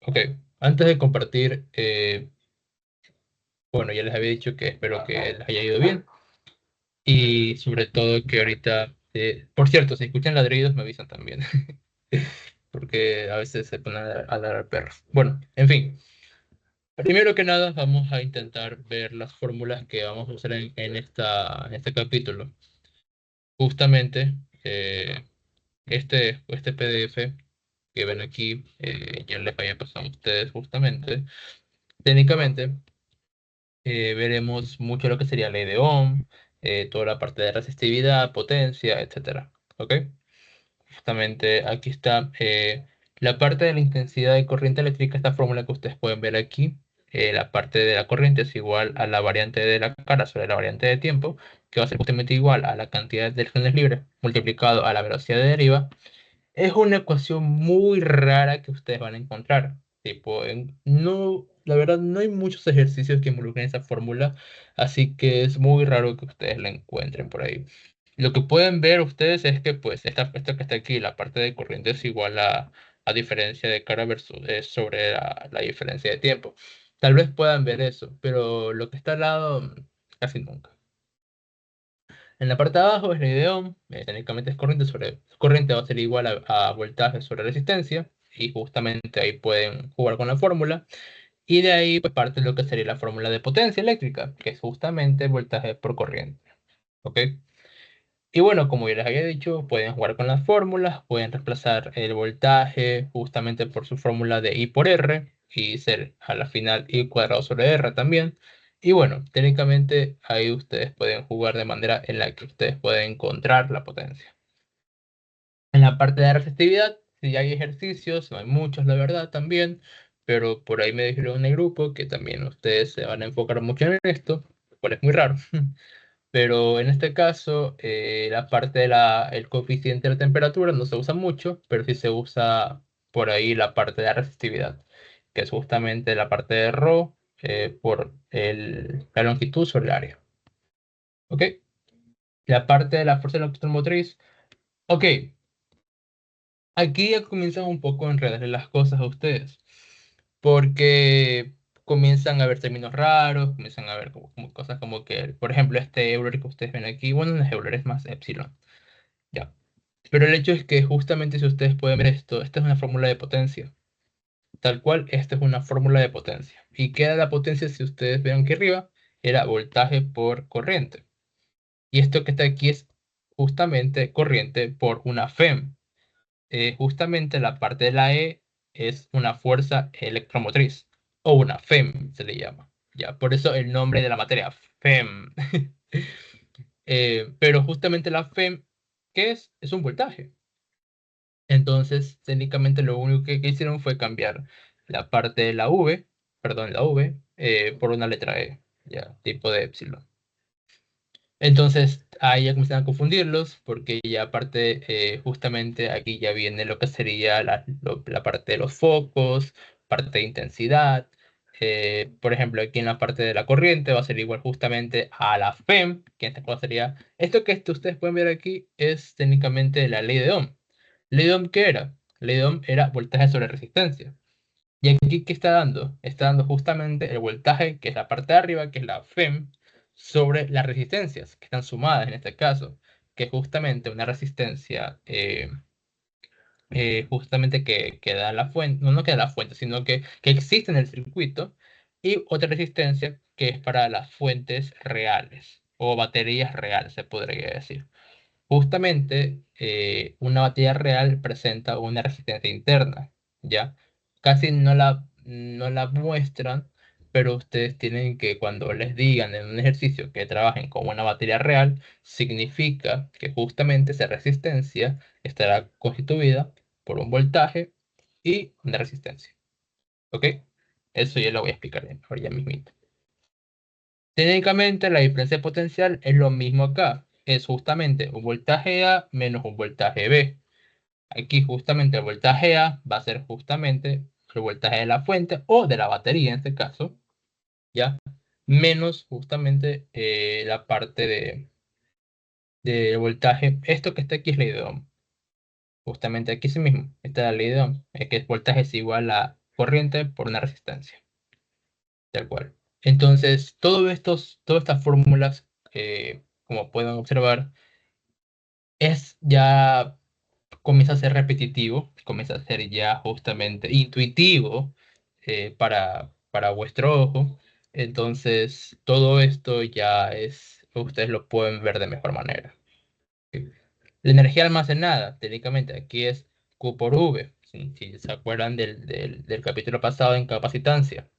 Ok, antes de compartir, bueno, ya les había dicho que espero que les haya ido bien y sobre todo que ahorita, por cierto, si escuchan ladridos me avisan también, porque a veces se ponen a ladrar perros. Bueno, en fin, primero que nada vamos a intentar ver las fórmulas que vamos a usar en este capítulo. Justamente, este PDF que ven aquí, ya les había pasado a ustedes justamente. Técnicamente, veremos mucho lo que sería ley de Ohm, toda la parte de resistividad, potencia, etcétera. ¿Ok? Justamente aquí está la parte de la intensidad de corriente eléctrica, esta fórmula que ustedes pueden ver aquí. La parte de la corriente es igual a la variante de la cara sobre la variante de tiempo, que va a ser justamente igual a la cantidad de electrones libres multiplicado a la velocidad de deriva. Es una ecuación muy rara que ustedes van a encontrar. Tipo, no, la verdad, no hay muchos ejercicios que involucren esa fórmula, así que es muy raro que ustedes la encuentren por ahí. Lo que pueden ver ustedes es que, pues, esta que está aquí, la parte de corriente es igual a diferencia de cara versus, sobre la diferencia de tiempo. Tal vez puedan ver eso, pero lo que está al lado, casi nunca. En la parte de abajo es la de Ohm, técnicamente es corriente va a ser igual a voltaje sobre resistencia, y justamente ahí pueden jugar con la fórmula, y de ahí pues parte lo que sería la fórmula de potencia eléctrica, que es justamente voltaje por corriente, ¿ok? Y bueno, como ya les había dicho, pueden jugar con las fórmulas, pueden reemplazar el voltaje justamente por su fórmula de I por R y ser a la final I cuadrado sobre R también. Y bueno, técnicamente ahí ustedes pueden jugar de manera en la que ustedes pueden encontrar la potencia. En la parte de resistividad, sí hay ejercicios, no hay muchos la verdad también, pero por ahí me dijeron en el grupo que también ustedes se van a enfocar mucho en esto, lo cual es muy raro. Pero en este caso, la parte el coeficiente de la temperatura no se usa mucho, pero sí se usa por ahí la parte de la resistividad, que es justamente la parte de ρ por la longitud sobre el área. ¿Ok? La parte de la fuerza electromotriz. Ok, aquí ya comienzan un poco a enredarle las cosas a ustedes, porque comienzan a ver términos raros, comienzan a ver como cosas como que, por ejemplo, este Euler que ustedes ven aquí, bueno, no es Euler, es más epsilon. Ya. Pero el hecho es que justamente si ustedes pueden ver esto, esta es una fórmula de potencia. Tal cual, esta es una fórmula de potencia. ¿Y qué era la potencia si ustedes ven aquí arriba? Era voltaje por corriente. Y esto que está aquí es justamente corriente por una FEM. Justamente la parte de la E es una fuerza electromotriz. O una FEM se le llama. Ya, por eso el nombre de la materia, FEM. Pero justamente la FEM, ¿qué es? Es un voltaje. Entonces, técnicamente lo único que hicieron fue cambiar la parte de la V, perdón, la V, por una letra E, ya, tipo de epsilon. Entonces, ahí ya comienzan a confundirlos, porque ya aparte, justamente aquí ya viene lo que sería la parte de los focos, parte de intensidad. Por ejemplo, aquí en la parte de la corriente va a ser igual justamente a la FEM, que en este caso sería, esto ustedes pueden ver aquí es técnicamente la ley de Ohm. ¿Ley de Ohm qué era? Ley de Ohm era voltaje sobre resistencia. ¿Y aquí qué está dando? Está dando justamente el voltaje, que es la parte de arriba, que es la FEM, sobre las resistencias, que están sumadas en este caso, que es justamente una resistencia, justamente que da la fuente, no, no que da la fuente, sino que existe en el circuito, y otra resistencia que es para las fuentes reales, o baterías reales, se podría decir. Justamente, una batería real presenta una resistencia interna, ¿ya? Casi no la muestran, pero ustedes tienen que, cuando les digan en un ejercicio que trabajen con una batería real, significa que justamente esa resistencia estará constituida por un voltaje y una resistencia, ¿ok? Eso ya lo voy a explicar ahora ya mismito. Técnicamente, la diferencia potencial es lo mismo acá. Es justamente un voltaje A menos un voltaje B. Aquí justamente el voltaje A va a ser justamente el voltaje de la fuente o de la batería en este caso, ¿ya? Menos justamente la parte de voltaje. Esto que está aquí es ley de Ohm. Justamente aquí sí mismo está la ley de Ohm. Es que el voltaje es igual a corriente por una resistencia, tal cual. Entonces, todas estas fórmulas, como pueden observar, es ya comienza a ser repetitivo, comienza a ser ya justamente intuitivo para vuestro ojo. Entonces, todo esto ya ustedes lo pueden ver de mejor manera. ¿Sí? La energía almacenada, técnicamente, aquí es Q por V. Si se acuerdan del capítulo pasado en capacitancia.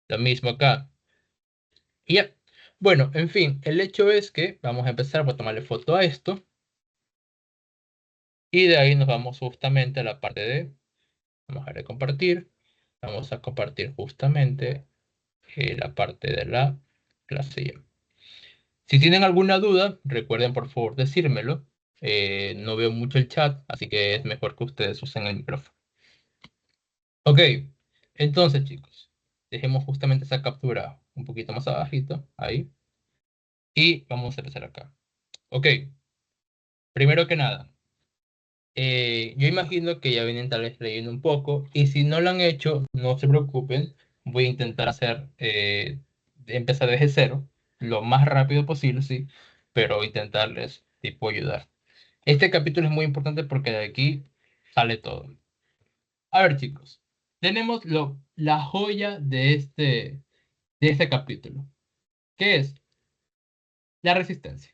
Lo mismo acá. Y ya. Bueno, en fin, el hecho es que vamos a empezar por tomarle foto a esto. Y de ahí nos vamos justamente a la parte de, vamos a darle compartir. Vamos a compartir justamente la parte de la clase. Si tienen alguna duda, recuerden por favor decírmelo. No veo mucho el chat, así que es mejor que ustedes usen el micrófono. Ok, entonces chicos, dejemos justamente esa captura un poquito más abajito, ahí. Y vamos a empezar acá. Ok, primero que nada, yo imagino que ya vienen tal vez leyendo un poco, y si no lo han hecho, no se preocupen, voy a intentar empezar desde cero, lo más rápido posible, sí, pero intentarles, tipo, ayudar. Este capítulo es muy importante porque de aquí sale todo. A ver, chicos, tenemos la joya de este capítulo, que es la resistencia.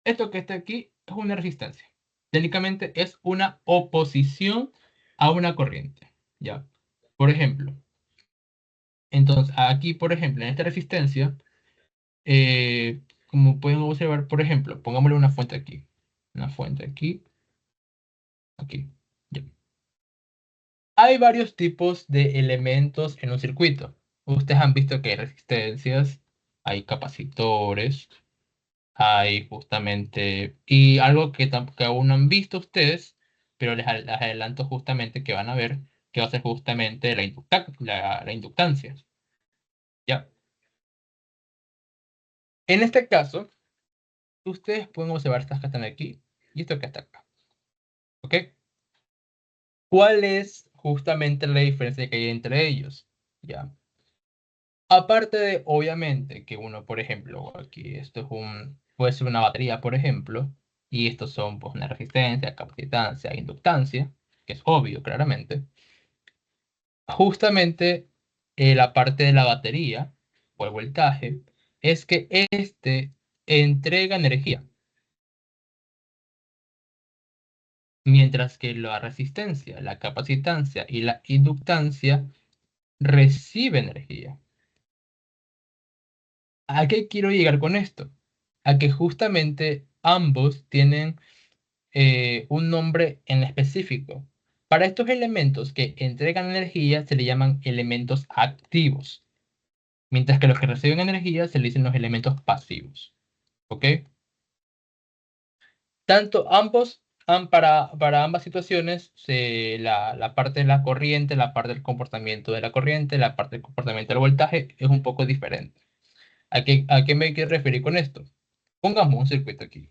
Esto que está aquí es una resistencia. Técnicamente es una oposición a una corriente. ¿Ya? Por ejemplo, entonces aquí, por ejemplo, en esta resistencia, como pueden observar, por ejemplo, pongámosle una fuente aquí. Una fuente aquí, aquí. Ya. Hay varios tipos de elementos en un circuito. Ustedes han visto que hay resistencias, hay capacitores, hay justamente, y algo que aún no han visto ustedes, pero les adelanto justamente que van a ver que va a ser justamente la inductancia. ¿Ya? En este caso, ustedes pueden observar estas que están aquí y esto que está acá. ¿Ok? ¿Cuál es justamente la diferencia que hay entre ellos? ¿Ya? Aparte de, obviamente, que uno, por ejemplo, aquí esto puede ser una batería, por ejemplo, y estos son pues una resistencia, capacitancia, inductancia, que es obvio, claramente. Justamente la parte de la batería o el voltaje es que este entrega energía, mientras que la resistencia, la capacitancia y la inductancia recibe energía. ¿A qué quiero llegar con esto? A que justamente ambos tienen un nombre en específico. Para estos elementos que entregan energía se le llaman elementos activos, mientras que los que reciben energía se le dicen los elementos pasivos. ¿Ok? Tanto para ambas situaciones, la parte de la corriente, la parte del comportamiento de la corriente, la parte del comportamiento del voltaje es un poco diferente. ¿A qué me quiero referir con esto? Pongamos un circuito aquí.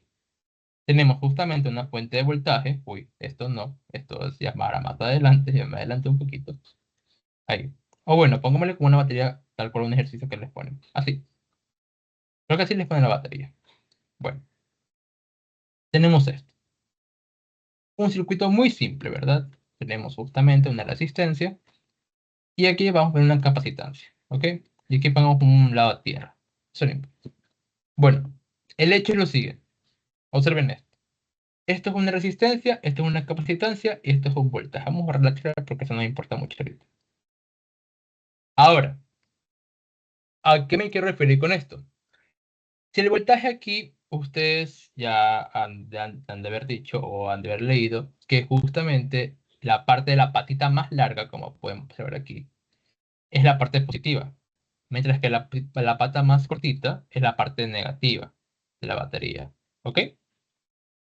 Tenemos justamente una fuente de voltaje. Uy, esto no. Esto es ya para más adelante. Ya me adelanté un poquito. Ahí. O bueno, pongámosle como una batería tal cual un ejercicio que les ponen. Así. Creo que así les ponen la batería. Bueno, tenemos esto. Un circuito muy simple, ¿verdad? Tenemos justamente una resistencia. Y aquí vamos a poner una capacitancia. ¿Ok? Y aquí ponemos un lado a tierra. Eso no importa. Bueno, el hecho es lo siguiente. Observen esto. Esto es una resistencia, esto es una capacitancia y esto es un voltaje. Vamos a relacionar porque eso no me importa mucho ahorita. Ahora, ¿a qué me quiero referir con esto? Si el voltaje aquí, ustedes ya han de haber dicho o han de haber leído que justamente la parte de la patita más larga, como podemos observar aquí, es la parte positiva, mientras que la pata más cortita es la parte negativa de la batería. ¿Ok?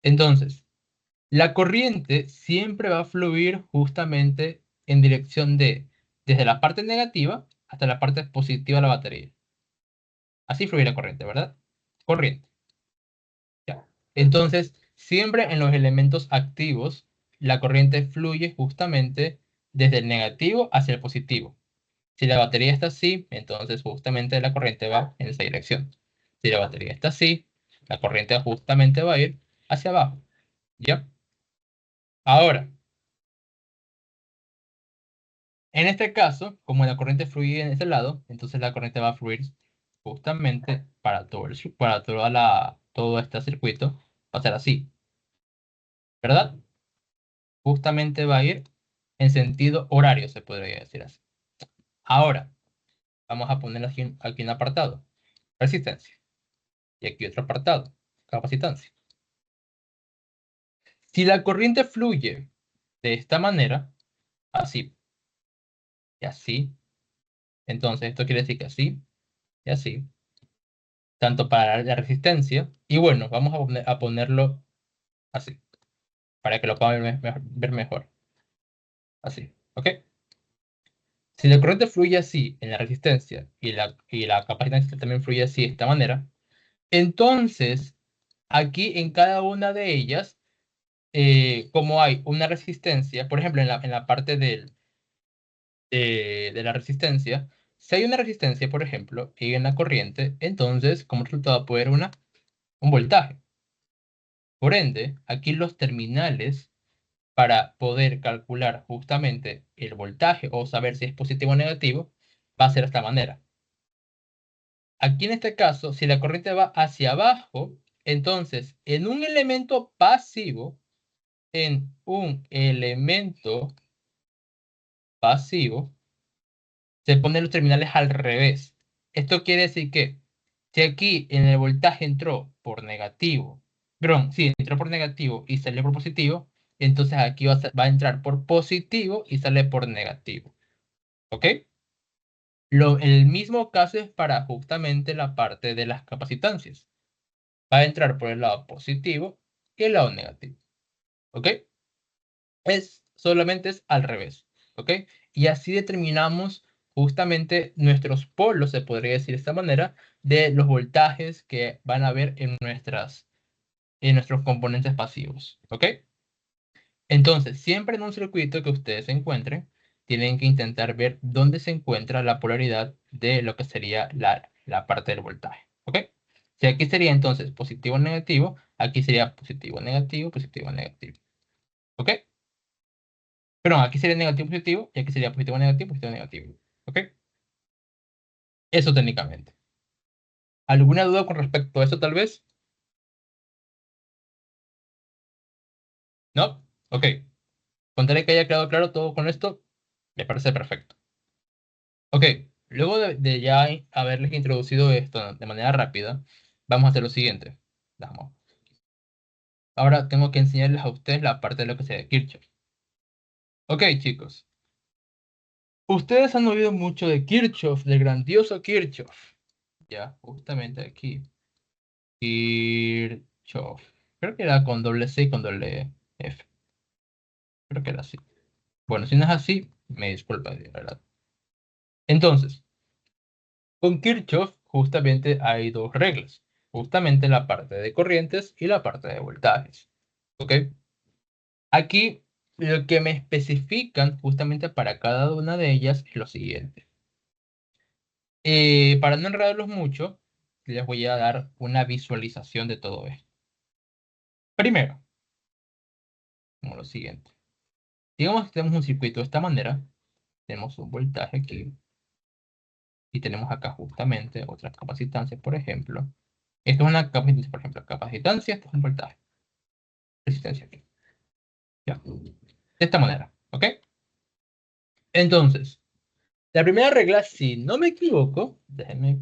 Entonces, la corriente siempre va a fluir justamente en dirección desde la parte negativa hasta la parte positiva de la batería. Así fluye la corriente, ¿verdad? Corriente. Ya. Entonces, siempre en los elementos activos, la corriente fluye justamente desde el negativo hacia el positivo. Si la batería está así, entonces justamente la corriente va en esa dirección. Si la batería está así, la corriente justamente va a ir hacia abajo. ¿Ya? Ahora, en este caso, como la corriente fluye en ese lado, entonces la corriente va a fluir justamente para todo este circuito. Va a ser así, ¿verdad? Justamente va a ir en sentido horario, se podría decir así. Ahora, vamos a poner aquí un apartado, resistencia. Y aquí otro apartado, capacitancia. Si la corriente fluye de esta manera, así y así, entonces esto quiere decir que así y así, tanto para la resistencia, y bueno, vamos a ponerlo así, para que lo puedan ver mejor. Así, ¿ok? Si la corriente fluye así en la resistencia y la capacitancia también fluye así de esta manera, entonces aquí en cada una de ellas, como hay una resistencia, por ejemplo, en la parte de la resistencia, si hay una resistencia, por ejemplo, y en la corriente, entonces como resultado puede haber un voltaje. Por ende, aquí los terminales para poder calcular justamente el voltaje o saber si es positivo o negativo, va a ser de esta manera. Aquí en este caso, si la corriente va hacia abajo, entonces en un elemento pasivo, se ponen los terminales al revés. Esto quiere decir que si aquí en el voltaje entró por negativo, perdón, sí, entró por negativo y salió por positivo, entonces aquí va a entrar por positivo y sale por negativo. ¿Ok? El mismo caso es para justamente la parte de las capacitancias. Va a entrar por el lado positivo y el lado negativo. ¿Ok? Solamente es al revés. ¿Ok? Y así determinamos justamente nuestros polos, se podría decir de esta manera, de los voltajes que van a haber en nuestros componentes pasivos. ¿Ok? Entonces, siempre en un circuito que ustedes encuentren, tienen que intentar ver dónde se encuentra la polaridad de lo que sería la parte del voltaje. ¿Ok? Si aquí sería entonces positivo negativo, aquí sería positivo negativo, positivo negativo. ¿Ok? Perdón, aquí sería negativo positivo y aquí sería positivo negativo, positivo negativo. ¿Ok? Eso técnicamente. ¿Alguna duda con respecto a eso tal vez? ¿No? Ok. Contaré que haya quedado claro todo con esto. Me parece perfecto. Ok, luego de ya haberles introducido esto de manera rápida, vamos a hacer lo siguiente. Vamos. Ahora tengo que enseñarles a ustedes la parte de lo que sea de Kirchhoff. Ok, chicos. Ustedes han oído mucho de Kirchhoff, del grandioso Kirchhoff. Ya, justamente aquí. Kirchhoff. Creo que era con doble C y con doble F. Creo que era así. Bueno, si no es así, me disculpa, de verdad. Entonces, con Kirchhoff justamente hay dos reglas, justamente la parte de corrientes y la parte de voltajes. ¿Ok? Aquí lo que me especifican justamente para cada una de ellas es lo siguiente. Para no enredarlos mucho, les voy a dar una visualización de todo esto. Primero, como lo siguiente. Digamos que tenemos un circuito de esta manera, tenemos un voltaje aquí y tenemos acá justamente otras capacitancias, por ejemplo. Esto es una capacitancia, por ejemplo, capacitancia, esto es un voltaje, resistencia aquí. Ya. De esta manera, ¿ok? Entonces, la primera regla, si no me equivoco, déjenme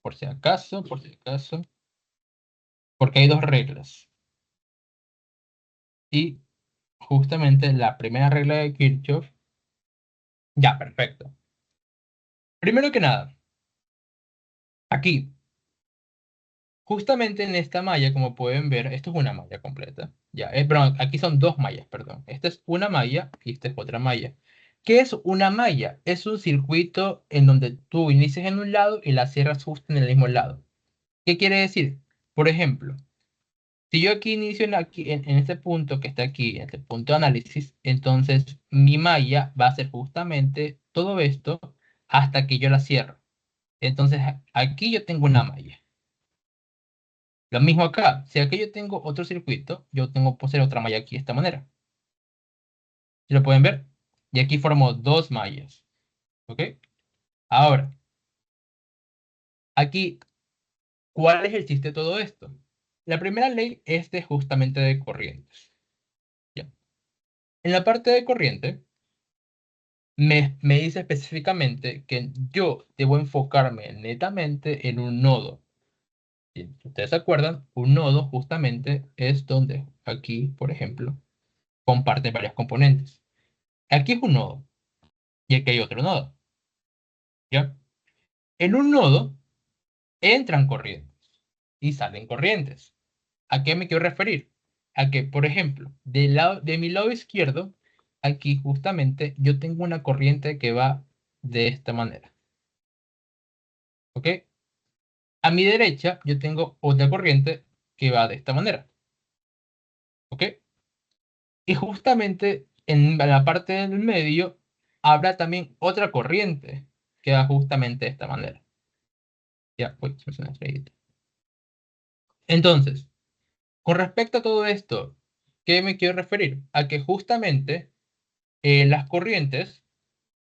por si acaso, porque hay dos reglas. Y justamente la primera regla de Kirchhoff, ya, perfecto. Primero que nada, aquí, justamente en esta malla, como pueden ver, esto es una malla completa. Ya, perdón, aquí son dos mallas, perdón. Esta es una malla y esta es otra malla. ¿Qué es una malla? Es un circuito en donde tú inicias en un lado y la cierras justo en el mismo lado. ¿Qué quiere decir? Por ejemplo, Si yo aquí inicio en este punto que está aquí, en este punto de análisis, entonces mi malla va a ser justamente todo esto hasta que yo la cierro. Entonces aquí yo tengo una malla. Lo mismo acá. Si aquí yo tengo otro circuito, yo tengo que hacer otra malla aquí de esta manera. ¿Sí lo pueden ver? Y aquí formo dos mallas. ¿Ok? Ahora, aquí, ¿cuál es el chiste de todo esto? La primera ley es justamente de corrientes. ¿Ya? En la parte de corriente, me dice específicamente que yo debo enfocarme netamente en un nodo. Si ustedes se acuerdan, un nodo justamente es donde aquí, por ejemplo, comparte varias componentes. Aquí es un nodo y aquí hay otro nodo. ¿Ya? En un nodo entran corrientes y salen corrientes. ¿A qué me quiero referir? A que, por ejemplo, de mi lado izquierdo, aquí justamente yo tengo una corriente que va de esta manera. ¿Ok? A mi derecha yo tengo otra corriente que va de esta manera. ¿Ok? Y justamente en la parte del medio habrá también otra corriente que va justamente de esta manera. Ya, uy, se me hizo una estrellita. Entonces, con respecto a todo esto, ¿qué me quiero referir? A que justamente las corrientes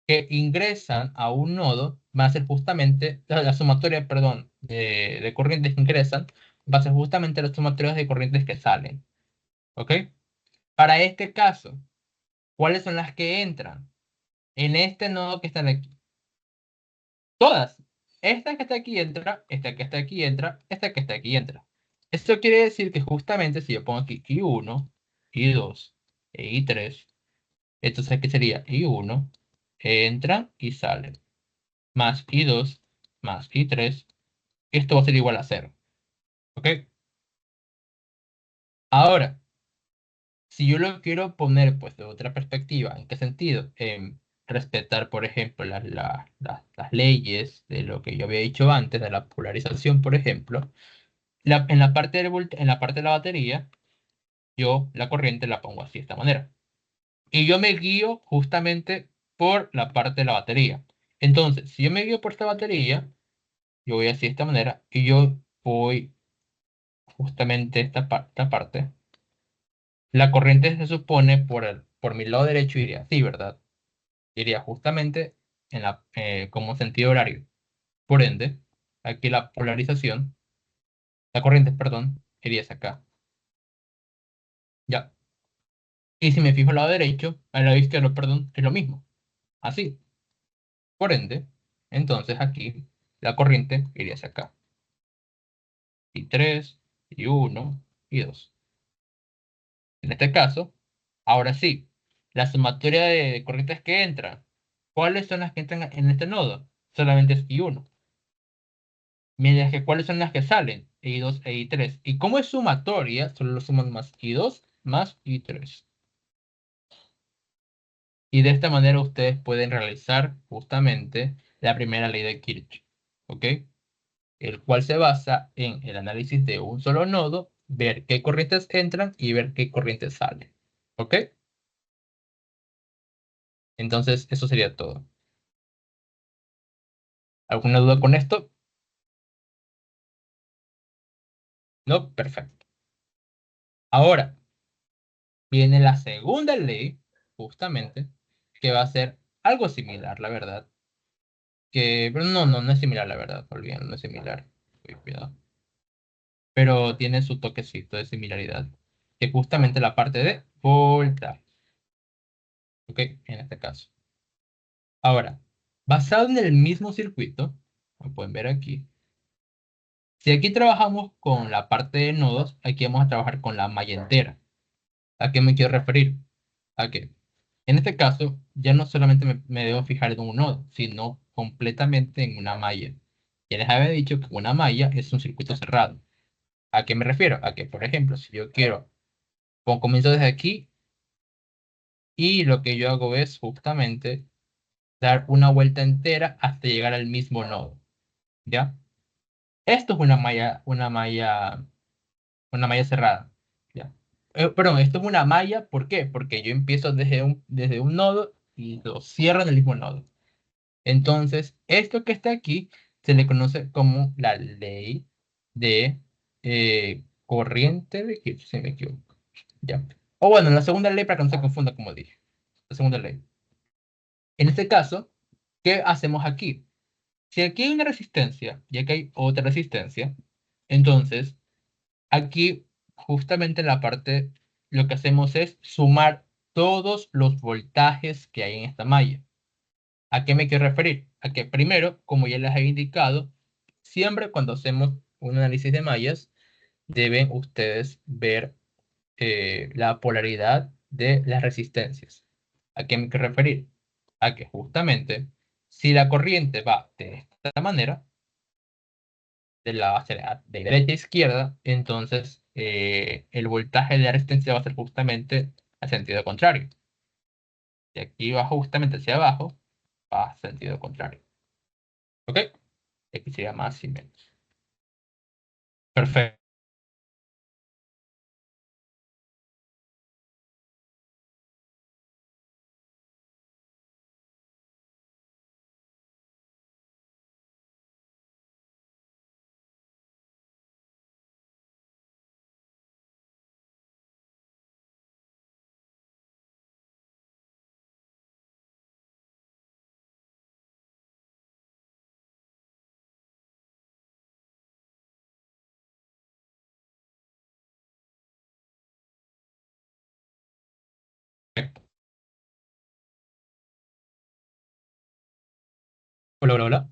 que ingresan a un nodo va a ser justamente la sumatoria, perdón, de corrientes que ingresan, va a ser justamente la sumatoria de corrientes que salen. ¿Ok? Para este caso, ¿cuáles son las que entran? En este nodo que están aquí. Todas. Esta que está aquí entra, esta que está aquí entra, esta que está aquí entra. Esto quiere decir que justamente si yo pongo aquí I1, I2 e I3, entonces aquí sería I1, entran y salen, más I2, más I3, esto va a ser igual a cero. ¿Ok? Ahora, si yo lo quiero poner pues de otra perspectiva, ¿en qué sentido? En respetar, por ejemplo, las leyes de lo que yo había dicho antes, de la polarización, por ejemplo, en la parte en la parte de la batería, yo la corriente la pongo así, de esta manera. Y yo me guío justamente por la parte de la batería. Entonces, si yo me guío por esta batería, yo voy así de esta manera y yo voy justamente esta parte. La corriente se supone por mi lado derecho iría así, ¿verdad? Iría justamente como sentido horario. Por ende, aquí la polarización, la corriente, perdón, iría hacia acá. Ya. Y si me fijo al lado derecho, al lado izquierdo, perdón, es lo mismo. Así. Por ende, entonces aquí la corriente iría hacia acá. Y 3 y uno y 2. En este caso, ahora sí, la sumatoria de corrientes que entran. ¿Cuáles son las que entran en este nodo? Solamente es I1. Mientras que cuáles son las que salen, I2 e I3. Y como es sumatoria, solo lo suman más I2 más I3. Y de esta manera ustedes pueden realizar justamente la primera ley de Kirchhoff. ¿Ok? El cual se basa en el análisis de un solo nodo, ver qué corrientes entran y ver qué corrientes salen. ¿Ok? Entonces, eso sería todo. ¿Alguna duda con esto? No, perfecto. Ahora, viene la segunda ley, justamente, que va a ser algo similar, la verdad. Pero no es similar, la verdad. Olvídalo, no es similar. Uy, cuidado. Pero tiene su toquecito de similaridad, que es justamente la parte de voltaje. ¿Ok? En este caso. Ahora, basado en el mismo circuito, como pueden ver aquí, si aquí trabajamos con la parte de nodos, aquí vamos a trabajar con la malla entera. ¿A qué me quiero referir? A que en este caso ya no solamente me debo fijar en un nodo, sino completamente en una malla. Ya les había dicho que una malla es un circuito cerrado. ¿A qué me refiero? A que, por ejemplo, si yo quiero, comienzo desde aquí y lo que yo hago es justamente dar una vuelta entera hasta llegar al mismo nodo. ¿Ya? Esto es una malla una malla cerrada. Ya. Perdón, esto es una malla, ¿por qué? Porque yo empiezo desde un nodo y lo cierro en el mismo nodo. Entonces, esto que está aquí se le conoce como la ley de corriente de Kirchhoff, si me equivoco. ¿Ya? O bueno, la segunda ley para que no se confunda, como dije. La segunda ley. En este caso, ¿qué hacemos aquí? Si aquí hay una resistencia y aquí hay otra resistencia, entonces aquí justamente en la parte lo que hacemos es sumar todos los voltajes que hay en esta malla. ¿A qué me quiero referir? A que primero, como ya les he indicado, siempre cuando hacemos un análisis de mallas, deben ustedes ver la polaridad de las resistencias. ¿A qué me quiero referir? A que justamente si la corriente va de esta manera, de derecha a izquierda, entonces el voltaje de la resistencia va a ser justamente al sentido contrario. Y aquí va justamente hacia abajo, va a sentido contrario. ¿Ok? Aquí sería más y menos. Perfecto. Hola, hola, hola.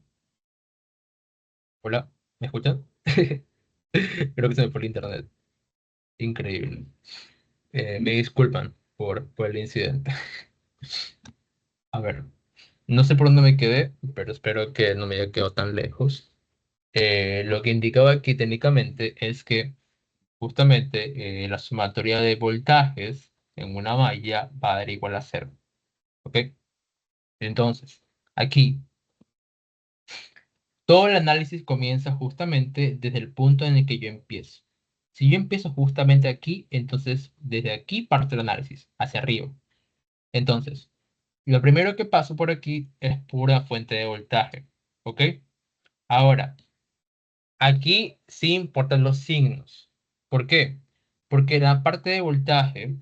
Hola, ¿me escuchan? Creo que se me fue el internet. Increíble. Me disculpan por el incidente. A ver, no sé por dónde me quedé, pero espero que no me haya quedado tan lejos. Lo que indicaba aquí técnicamente es que justamente la sumatoria de voltajes en una malla va a dar igual a cero. ¿Ok? Entonces, aquí todo el análisis comienza justamente desde el punto en el que yo empiezo. Si yo empiezo justamente aquí, entonces desde aquí parte el análisis, hacia arriba. Entonces, lo primero que paso por aquí es pura fuente de voltaje. ¿Ok? Ahora, aquí sí importan los signos. ¿Por qué? Porque la parte de voltaje,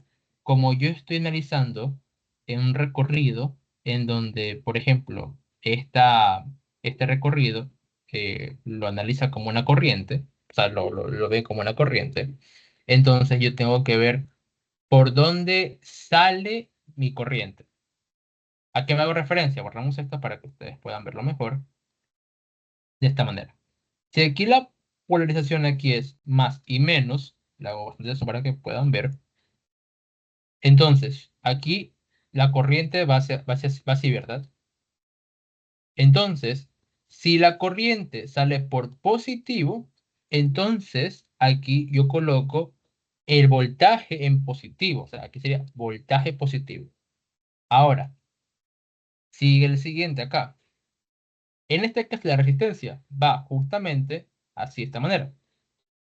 como yo estoy analizando en un recorrido en donde, por ejemplo, este recorrido lo analiza como una corriente, o sea, lo ve como una corriente, entonces yo tengo que ver por dónde sale mi corriente. ¿A qué me hago referencia? Borramos esto para que ustedes puedan verlo mejor de esta manera. Si aquí la polarización aquí es más y menos, la hago bastante eso para que puedan ver. Entonces, aquí la corriente va así, ¿verdad? Entonces, si la corriente sale por positivo, entonces aquí yo coloco el voltaje en positivo. O sea, aquí sería voltaje positivo. Ahora, sigue el siguiente acá. En este caso, la resistencia va justamente así, de esta manera.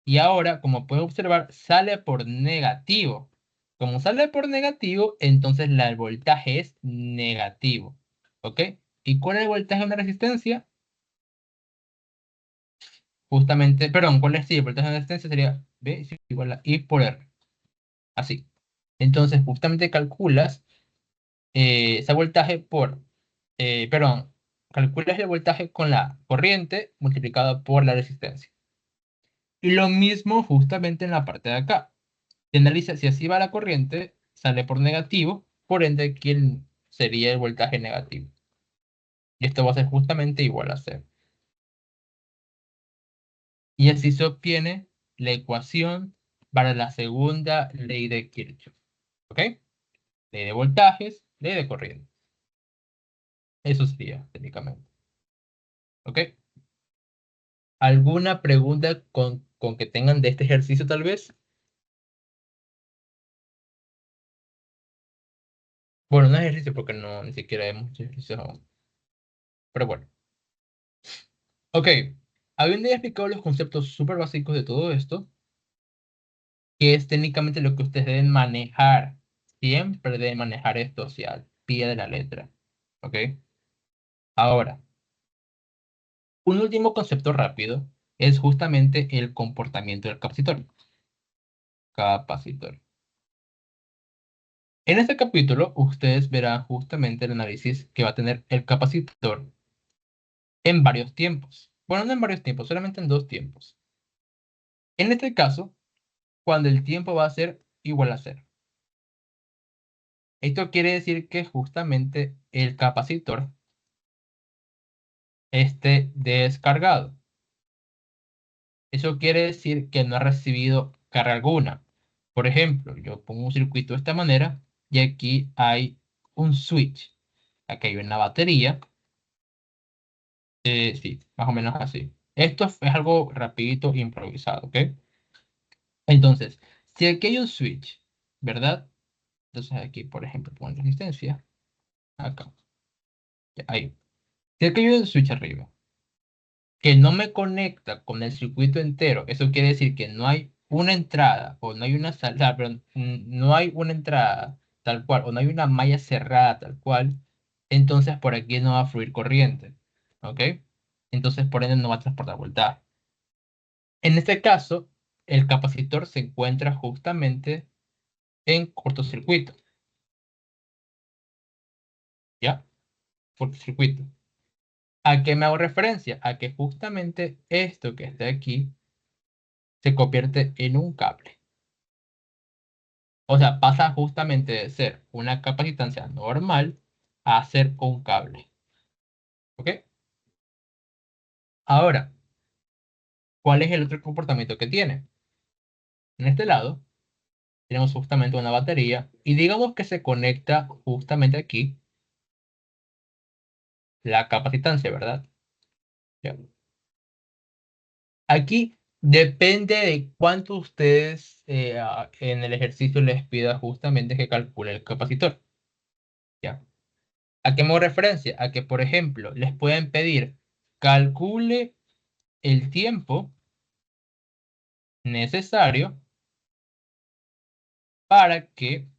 Y ahora, como pueden observar, sale por negativo. Como sale por negativo, entonces el voltaje es negativo. ¿Ok? ¿Y cuál es el voltaje de una resistencia? Justamente, perdón, ¿cuál es? Sí, el voltaje de una resistencia sería V es igual a I por R. Así. Entonces, justamente calculas ese voltaje perdón, calculas el voltaje con la corriente multiplicado por la resistencia. Y lo mismo justamente en la parte de acá. Se analiza si así va la corriente, sale por negativo, por ende, ¿quién sería el voltaje negativo? Y esto va a ser justamente igual a cero. Y así se obtiene la ecuación para la segunda ley de Kirchhoff. ¿Ok? Ley de voltajes, ley de corriente. Eso sería técnicamente. ¿Ok? ¿Alguna pregunta con que tengan de este ejercicio tal vez? Bueno, no es ejercicio porque no ni siquiera hay muchos ejercicios aún. Pero bueno. Ok. Habiendo ya explicado los conceptos súper básicos de todo esto, que es técnicamente lo que ustedes deben manejar. Siempre deben manejar esto, o sea, al pie de la letra. ¿Ok? Ahora, un último concepto rápido es justamente el comportamiento del capacitor. Capacitor. En este capítulo, ustedes verán justamente el análisis que va a tener el capacitor en varios tiempos. Bueno, no en varios tiempos, solamente en dos tiempos. En este caso, cuando el tiempo va a ser igual a cero. Esto quiere decir que justamente el capacitor esté descargado. Eso quiere decir que no ha recibido carga alguna. Por ejemplo, yo pongo un circuito de esta manera y aquí hay un switch. Aquí hay una batería. Sí, más o menos así. Esto es algo rapidito, improvisado, ¿ok? Entonces, si aquí hay un switch, ¿verdad? Entonces aquí, por ejemplo, pongo resistencia. Acá, ya, ahí. Si aquí hay un switch arriba que no me conecta con el circuito entero, eso quiere decir que no hay una entrada o no hay una salida, perdón, no hay una entrada tal cual o no hay una malla cerrada tal cual, entonces por aquí no va a fluir corriente, ¿ok? Entonces por ende no va a transportar voltaje. En este caso, el capacitor se encuentra justamente en cortocircuito, ¿ya? Cortocircuito. ¿A qué me hago referencia? A que justamente esto que está aquí se convierte en un cable. O sea, pasa justamente de ser una capacitancia normal a ser un cable. ¿Ok? Ahora, ¿cuál es el otro comportamiento que tiene? En este lado tenemos justamente una batería y digamos que se conecta justamente aquí la capacitancia, ¿verdad? Ya. Aquí depende de cuánto ustedes en el ejercicio les pida justamente que calcule el capacitor. ¿Ya? ¿A qué me hago referencia? A que, por ejemplo, les pueden pedir calcule el tiempo necesario para que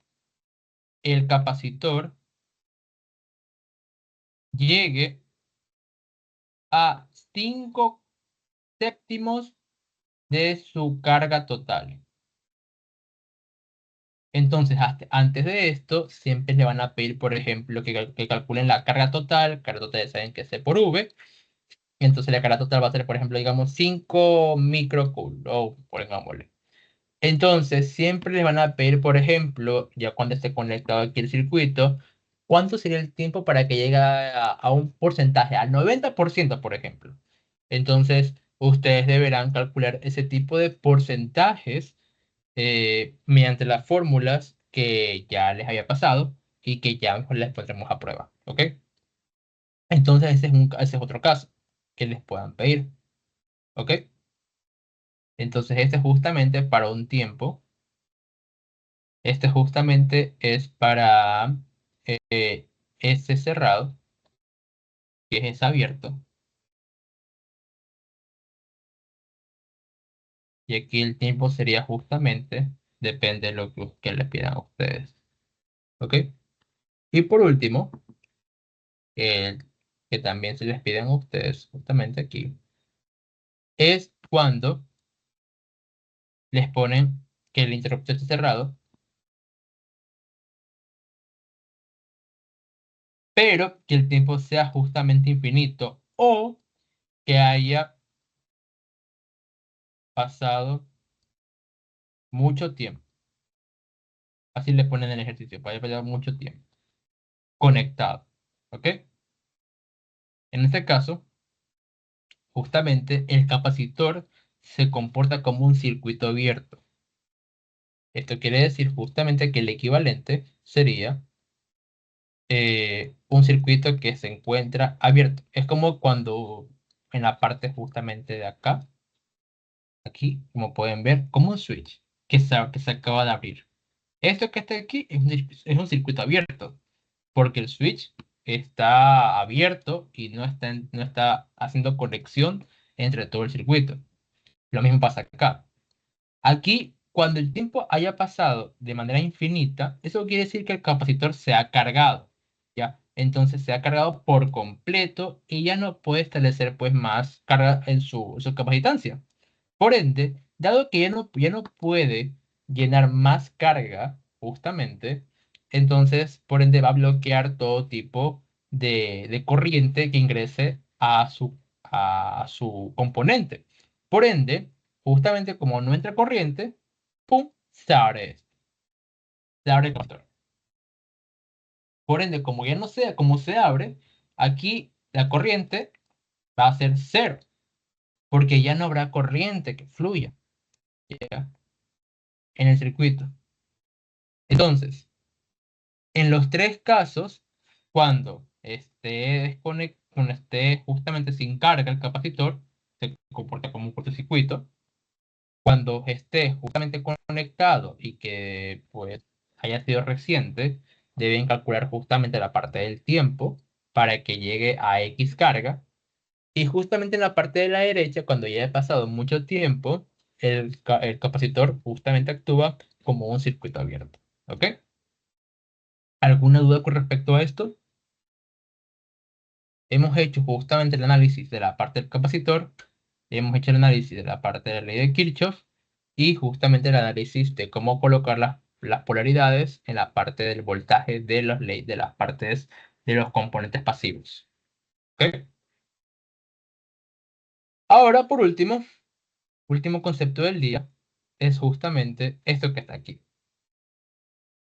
el capacitor llegue a 5 séptimos de su carga total. Entonces, antes de esto, siempre le van a pedir, por ejemplo, que calculen la carga total. Carga total ya saben que es C por V. Entonces, la carga total va a ser, por ejemplo, digamos 5 microcoulomb, pongámosle. Entonces, siempre les van a pedir, por ejemplo, ya cuando esté conectado aquí el circuito, cuánto sería el tiempo para que llegue a un porcentaje, al 90%, por ejemplo. Entonces, ustedes deberán calcular ese tipo de porcentajes mediante las fórmulas que ya les había pasado y que ya mejor les pondremos a prueba. ¿Ok? Entonces, ese es otro caso que les puedan pedir. ¿Ok? Entonces, este es justamente para un tiempo. Este justamente es para este cerrado, que es abierto, y aquí el tiempo sería justamente, depende de lo que les pidan a ustedes. ¿Ok? Y por último, el que también se les piden a ustedes, justamente aquí, es cuando les ponen que el interruptor esté cerrado, pero que el tiempo sea justamente infinito o que haya pasado mucho tiempo. Así le ponen en el ejercicio, para haya pasado mucho tiempo conectado. ¿Ok? En este caso, justamente el capacitor se comporta como un circuito abierto. Esto quiere decir justamente que el equivalente sería un circuito que se encuentra abierto. Es como cuando en la parte justamente de acá, aquí, como pueden ver, como un switch que se acaba de abrir. Esto que está aquí es un circuito abierto, porque el switch está abierto y no está haciendo conexión entre todo el circuito. Lo mismo pasa acá. Aquí cuando el tiempo haya pasado de manera infinita, eso quiere decir que el capacitor se ha cargado, ¿ya? Entonces se ha cargado por completo y ya no puede establecer pues más carga en su capacitancia. Por ende, dado que ya no puede llenar más carga, justamente, entonces, por ende, va a bloquear todo tipo de corriente que ingrese a su componente. Por ende, justamente como no entra corriente, ¡pum! Se abre el conector. Por ende, como ya no sea como se abre, aquí la corriente va a ser cero, porque ya no habrá corriente que fluya, ¿ya? En el circuito. Entonces, en los tres casos, cuando esté justamente sin carga el capacitor, se comporta como un cortocircuito. Cuando esté justamente conectado y que pues haya sido reciente, deben calcular justamente la parte del tiempo para que llegue a X carga. Y justamente en la parte de la derecha, cuando ya haya pasado mucho tiempo, el capacitor justamente actúa como un circuito abierto. ¿Ok? ¿Alguna duda con respecto a esto? Hemos hecho justamente el análisis de la parte del capacitor, hemos hecho el análisis de la parte de la ley de Kirchhoff y justamente el análisis de cómo colocar las polaridades en la parte del voltaje de las partes de los componentes pasivos. ¿Ok? Ahora, por último concepto del día, es justamente esto que está aquí.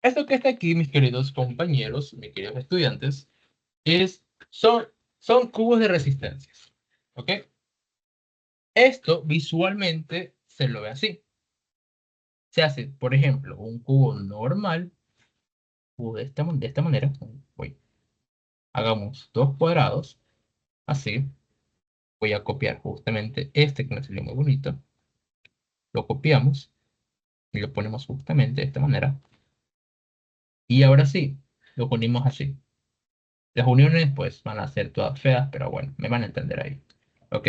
Esto que está aquí, mis queridos compañeros, mis queridos estudiantes, es, son, son cubos de resistencias. ¿Ok? Esto visualmente se lo ve así. Se hace, por ejemplo, un cubo normal, cubo de esta manera. Hagamos dos cuadrados, así. Voy a copiar justamente este que me salió muy bonito. Lo copiamos y lo ponemos justamente de esta manera. Y ahora sí, lo ponemos así. Las uniones pues van a ser todas feas, pero bueno, me van a entender ahí. ¿Ok?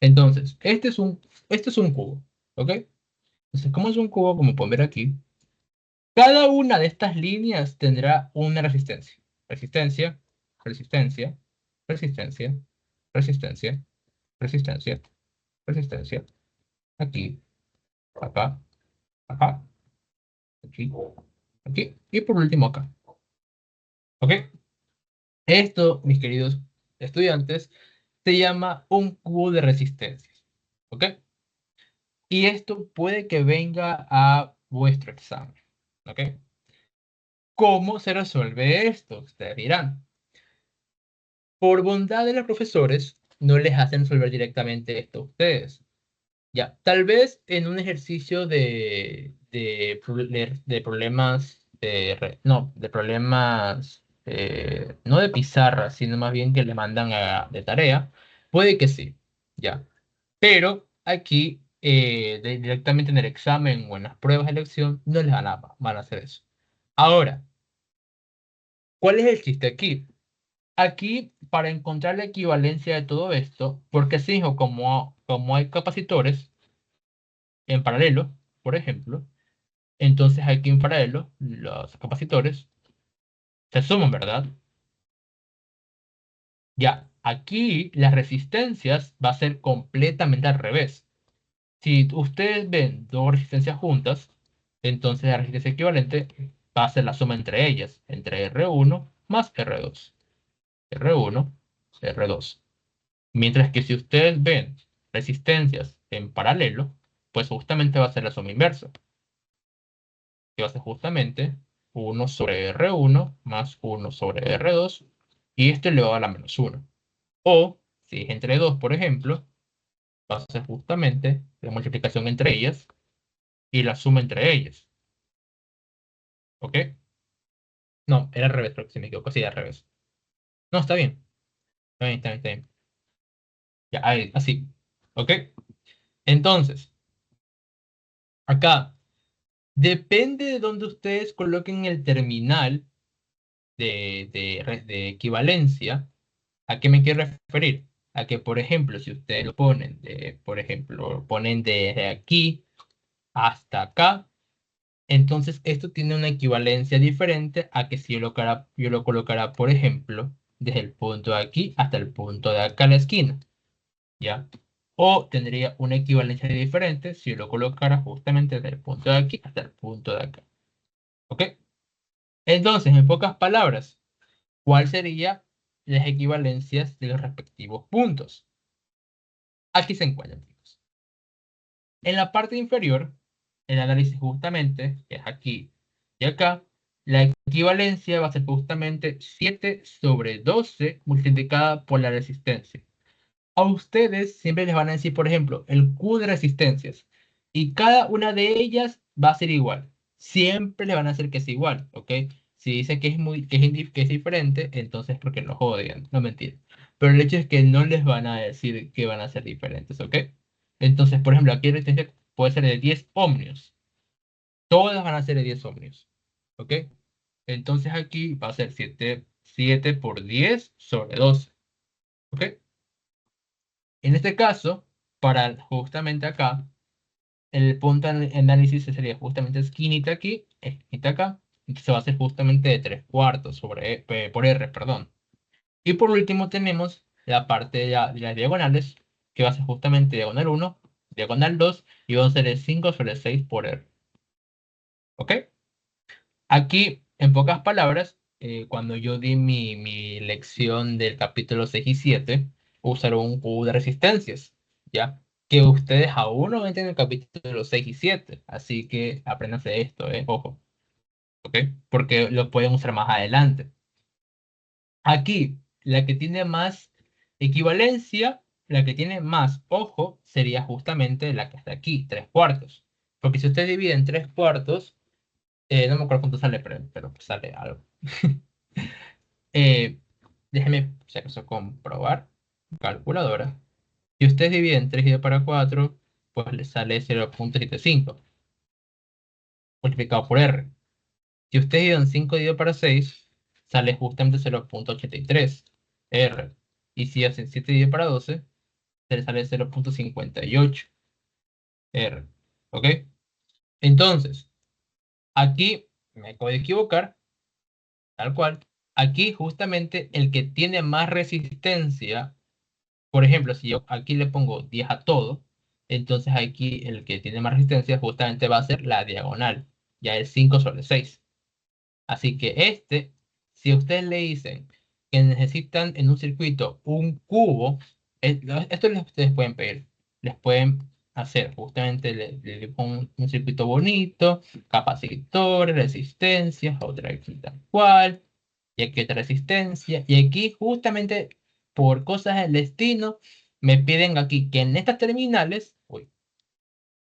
Entonces, este es un cubo. ¿Ok? Entonces, como es un cubo, como pueden ver aquí, cada una de estas líneas tendrá una resistencia. Resistencia, resistencia, resistencia, resistencia, resistencia, resistencia. Aquí, acá, acá, aquí, aquí y por último acá. ¿Ok? Esto, mis queridos estudiantes, se llama un cubo de resistencias. ¿Ok? Y esto puede que venga a vuestro examen. ¿Ok? ¿Cómo se resuelve esto? Ustedes dirán. Por bondad de los profesores, no les hacen resolver directamente esto a ustedes. Ya, tal vez en un ejercicio de problemas, no, de problemas, no de pizarra, sino más bien que le mandan de tarea, puede que sí, ya. Pero aquí, directamente en el examen o en las pruebas de elección, no les van a hacer eso. Ahora, ¿cuál es el chiste aquí? Aquí, para encontrar la equivalencia de todo esto, porque se dijo, como hay capacitores en paralelo, por ejemplo, entonces aquí en paralelo los capacitores se suman, ¿verdad? Ya, aquí las resistencias va a ser completamente al revés. Si ustedes ven dos resistencias juntas, entonces la resistencia equivalente va a ser la suma entre ellas, entre R1 más R2. R1, R2. Mientras que si ustedes ven resistencias en paralelo, pues justamente va a ser la suma inversa, que va a ser justamente 1/R1 más 1/R2, y esto elevado a la -1. O, si es entre 2, por ejemplo, va a ser justamente la multiplicación entre ellas y la suma entre ellas. ¿Ok? No, era al revés, creo que si me equivoco, sí, al revés. No, está bien. Está bien, está bien, está bien. Ya, ahí, así. ¿Ok? Entonces, acá, depende de dónde ustedes coloquen el terminal de equivalencia. ¿A qué me quiero referir? A que, por ejemplo, si ustedes lo ponen, por ejemplo, lo ponen desde aquí hasta acá, Entonces, esto tiene una equivalencia diferente a que si yo lo colocara, por ejemplo, desde el punto de aquí hasta el punto de acá a la esquina, ¿ya? O tendría una equivalencia diferente si yo lo colocara justamente desde el punto de aquí hasta el punto de acá, ¿ok? Entonces, en pocas palabras, ¿cuál sería las equivalencias de los respectivos puntos? Aquí se encuentran, chicos. En la parte inferior, el análisis justamente es aquí y acá. La equivalencia va a ser justamente 7 sobre 12 multiplicada por la resistencia. A ustedes siempre les van a decir, por ejemplo, el Q de resistencias. Y cada una de ellas va a ser igual. Siempre le van a hacer que es igual, ¿ok? Si dice que es que es diferente, entonces porque no jodan, no mentir. Pero el hecho es que no les van a decir que van a ser diferentes, ¿ok? Entonces, por ejemplo, aquí la resistencia puede ser de 10 ohmios. Todas van a ser de 10 ohmios, ¿ok? Entonces aquí va a ser 7 por 10 sobre 12, ¿ok? En este caso, para justamente acá, el punto de análisis sería justamente esquinita aquí, esquinita acá, entonces va a ser justamente de 3 cuartos sobre por R, perdón. Y por último tenemos la parte de las diagonales, que va a ser justamente diagonal 1, diagonal 2, y va a ser el 5 sobre 6 por R. ¿Ok? Aquí, en pocas palabras, cuando yo di mi lección del capítulo 6 y 7, usaron un cubo de resistencias, ¿ya? Que ustedes aún no ven en el capítulo 6 y 7, así que apréndanse esto, ojo, ¿ok? Porque lo pueden usar más adelante. Aquí, la que tiene más equivalencia, la que tiene más ojo, sería justamente la que está aquí, 3 cuartos. Porque si usted divide en 3 cuartos, no me acuerdo cuánto sale, pero sale algo. Eh, Déjeme, si acaso, comprobar. Calculadora. Si usted divide en 3 dividido para 4, pues le sale 0,75 multiplicado por R. Si usted divide en 5 dividido para 6, sale justamente 0,83 R. Y si hacen 7 dividido para 12, se le sale 0,58 R. ¿Ok? Entonces, aquí me acabo de equivocar, tal cual. Aquí justamente el que tiene más resistencia. Por ejemplo, si yo aquí le pongo 10 a todo, entonces aquí el que tiene más resistencia justamente va a ser la diagonal, ya es 5 sobre 6. Así que si a ustedes le dicen que necesitan en un circuito un cubo, esto ustedes pueden pedir, les pueden hacer justamente le pongo un circuito bonito, capacitores, resistencias, otra aquí tal cual, y aquí otra resistencia, y aquí justamente por cosas del destino me piden aquí que en estas terminales, uy,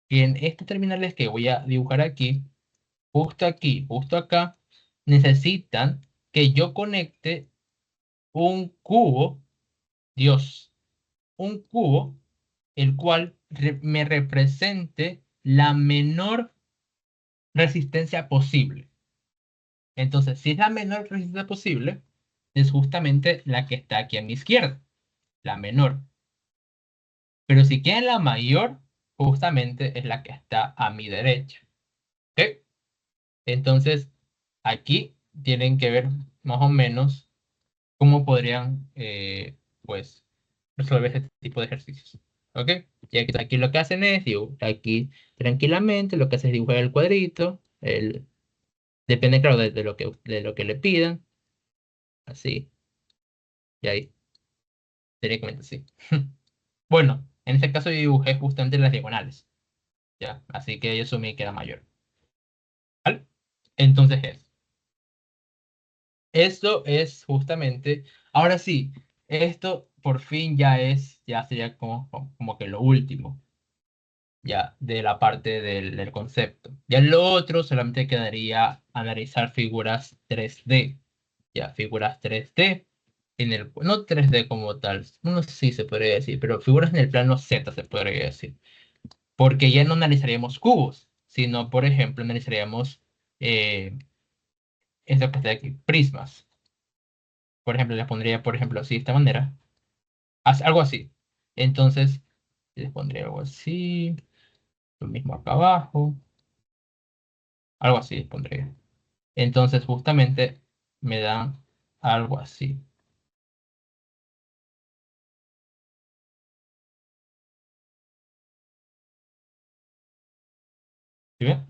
que en estas terminales que voy a dibujar aquí, justo acá, necesitan que yo conecte un cubo, Dios, un cubo, el cual me represente la menor resistencia posible. Entonces, si es la menor resistencia posible, es justamente la que está aquí a mi izquierda, la menor. Pero si quieren la mayor, justamente es la que está a mi derecha. ¿Ok? Entonces, aquí tienen que ver más o menos cómo podrían, pues, resolver este tipo de ejercicios. ¿Ok? Y aquí lo que hacen es, aquí tranquilamente, lo que hacen es dibujar el cuadrito, depende, claro, de lo que le pidan, así, y ahí, directamente así. Bueno, en este caso yo dibujé justamente las diagonales, ¿ya? Así que yo asumí que era mayor, ¿vale? Entonces esto es justamente, ahora sí, esto por fin ya sería como que lo último, ya, de la parte del concepto. Ya lo otro solamente quedaría analizar figuras 3D, ya, figuras 3D, no 3D como tal, no sé si se podría decir, pero figuras en el plano Z se podría decir, porque ya no analizaríamos cubos, sino, por ejemplo, analizaríamos esto que está aquí, prismas. Por ejemplo, les pondría, por ejemplo, así, de esta manera, algo así. Entonces, les pondría algo así, lo mismo acá abajo. Algo así pondría. Entonces, justamente me dan algo así. ¿Sí ven?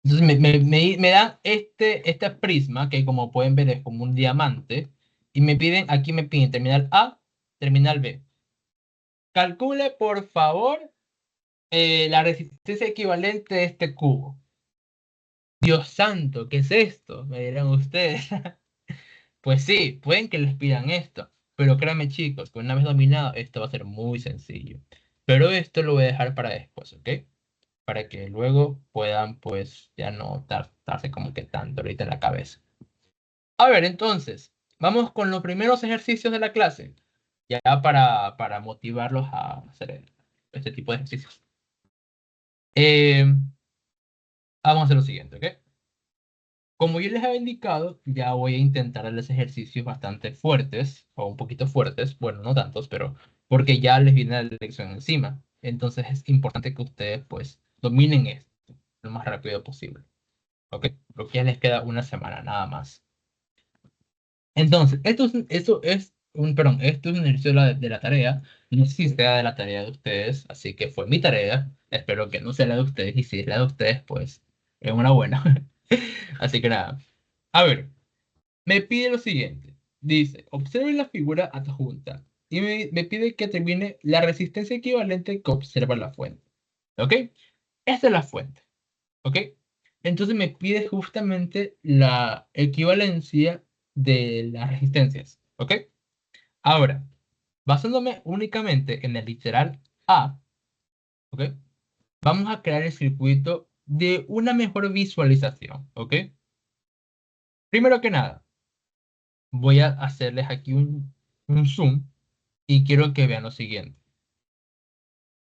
Entonces, me dan este prisma, que como pueden ver es como un diamante, y aquí me piden terminal A, terminal B. Calcule, por favor, la resistencia equivalente de este cubo. Dios santo, ¿qué es esto? Me dirán ustedes. Pues sí, pueden que les pidan esto, pero créanme chicos, que una vez dominado, esto va a ser muy sencillo. Pero esto lo voy a dejar para después, ¿ok? Para que luego puedan, pues, ya no darse como que tanto ahorita en la cabeza. A ver, entonces, vamos con los primeros ejercicios de la clase, ya para motivarlos a hacer este tipo de ejercicios. Eh, Vamos a hacer lo siguiente, ¿ok? Como yo les había indicado, ya voy a intentar darles ejercicios bastante fuertes, o un poquito fuertes, bueno, no tantos, pero porque ya les viene la lección encima. Entonces es importante que ustedes, pues, dominen esto lo más rápido posible, ¿ok? Porque ya les queda una semana nada más. Entonces, esto es un ejercicio de la tarea. No sé si sea de la tarea de ustedes, así que fue mi tarea. Espero que no sea la de ustedes, y si es la de ustedes, pues, es una buena. Así que nada. A ver. Me pide lo siguiente. Dice, observe la figura adjunta y me pide que determine la resistencia equivalente que observa la fuente. ¿Ok? Esta es la fuente. ¿Ok? Entonces me pide justamente la equivalencia de las resistencias. ¿Ok? Ahora, basándome únicamente en el literal A, ¿ok? Vamos a crear el circuito de una mejor visualización. ¿Ok? Primero que nada, voy a hacerles aquí un zoom y quiero que vean lo siguiente.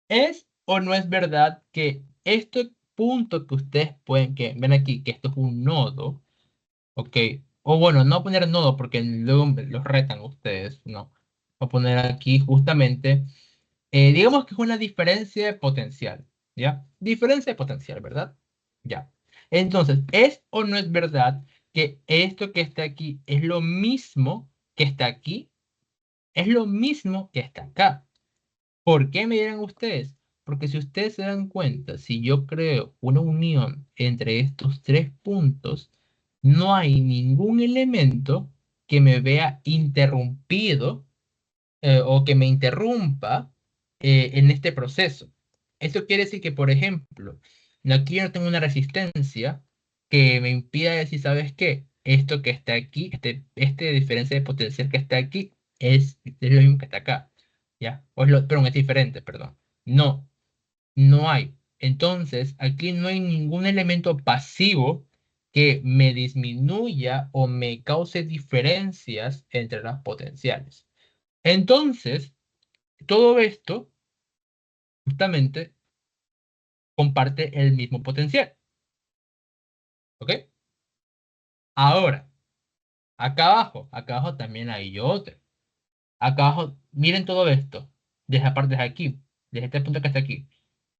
¿Es o no es verdad que este punto que ustedes pueden, que ven aquí, que esto es un nodo, ok? O bueno, no poner nodo porque luego los retan ustedes, no. Voy a poner aquí justamente, digamos que es una diferencia de potencial, ¿ya? Diferencia de potencial, ¿verdad? Ya. Entonces, ¿es o no es verdad que esto que está aquí es lo mismo que está aquí? Es lo mismo que está acá. ¿Por qué me dirán ustedes? Porque si ustedes se dan cuenta, si yo creo una unión entre estos tres puntos, no hay ningún elemento que me vea interrumpido, o que me interrumpa en este proceso. Esto quiere decir que, por ejemplo, aquí yo no tengo una resistencia que me impida decir, ¿sabes qué? Esto que está aquí, este diferencia de potencial que está aquí, es lo mismo que está acá. ¿Ya? Perdón, es diferente, perdón. No, no hay. Entonces, aquí no hay ningún elemento pasivo que me disminuya o me cause diferencias entre las potenciales. Entonces, todo esto justamente comparte el mismo potencial. ¿Ok? Ahora, acá abajo también hay otro. Acá abajo, miren todo esto. Desde la parte de aquí, desde este punto que está aquí.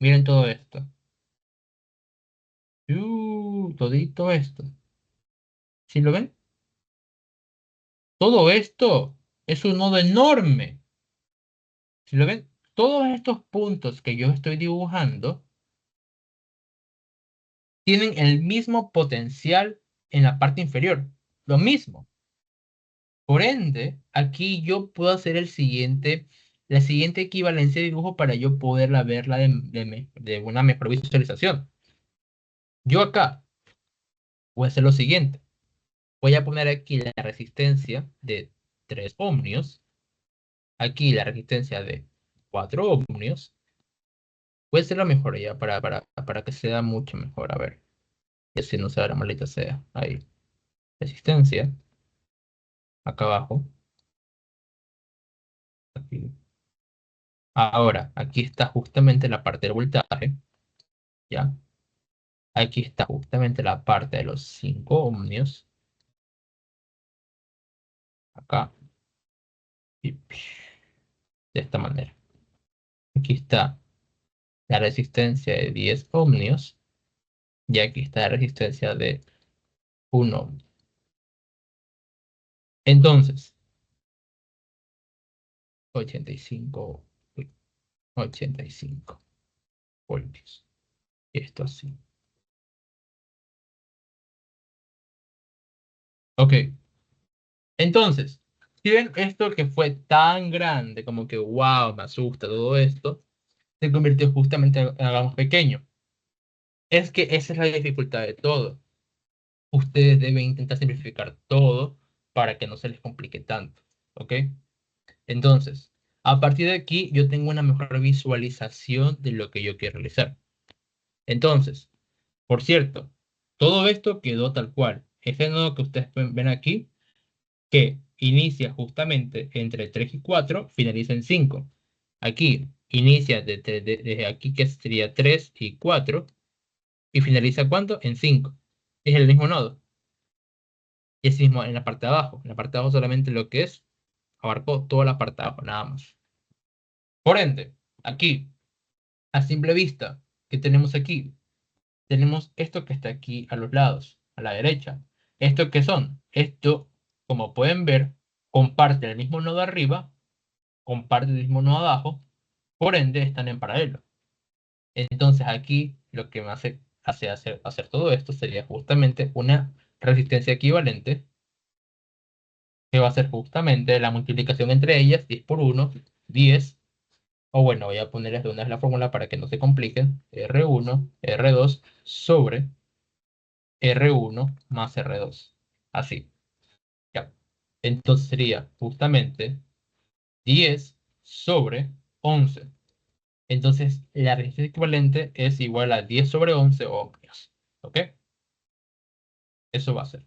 Miren todo esto. Todito esto. ¿Sí lo ven? Todo esto es un nodo enorme. ¿Sí lo ven? Todos estos puntos que yo estoy dibujando tienen el mismo potencial en la parte inferior. Lo mismo. Por ende, aquí yo puedo hacer la siguiente equivalencia de dibujo para yo poderla verla de una mejor visualización. Yo acá voy a hacer lo siguiente. Voy a poner aquí la resistencia de 3 ohmios, aquí la resistencia de 4 ohmios. Voy a hacerlo mejor ya para que sea mucho mejor. A ver, y así no sea la maldita sea. Ahí, resistencia, acá abajo. Aquí. Ahora, aquí está justamente la parte del voltaje, ¿ya? Aquí está justamente la parte de los 5 ohmios. Acá. Y de esta manera. Aquí está la resistencia de 10 ohmios y aquí está la resistencia de 1 ohm. Entonces, 85, 85 voltios. Y esto así. Ok, entonces, si ven esto que fue tan grande, como que wow, me asusta todo esto, se convirtió justamente en algo más pequeño. Es que esa es la dificultad de todo. Ustedes deben intentar simplificar todo para que no se les complique tanto. ¿Ok? Entonces, a partir de aquí, yo tengo una mejor visualización de lo que yo quiero realizar. Entonces, por cierto, todo esto quedó tal cual. Ese nodo que ustedes ven aquí, que inicia justamente entre 3 y 4, finaliza en 5. Aquí inicia desde aquí, que sería 3 y 4, y finaliza ¿cuánto? En 5. Es el mismo nodo. Y así mismo en la parte de abajo. En la parte de abajo solamente lo que es, abarcó toda la parte de abajo, nada más. Por ende, aquí, a simple vista, ¿qué tenemos aquí? Tenemos esto que está aquí a los lados, a la derecha. ¿Esto qué son? Esto, como pueden ver, comparte el mismo nodo arriba, comparte el mismo nodo abajo, por ende están en paralelo. Entonces aquí lo que me hacer todo esto sería justamente una resistencia equivalente, que va a ser justamente la multiplicación entre ellas, 10 por 1, 10. O bueno, voy a ponerles de una vez la fórmula para que no se compliquen. R1, R2 sobre R1 más R2. Así, ya. Entonces sería justamente 10 sobre 11. Entonces la resistencia equivalente es igual a 10 sobre 11 ohmios. ¿Ok? Eso va a ser.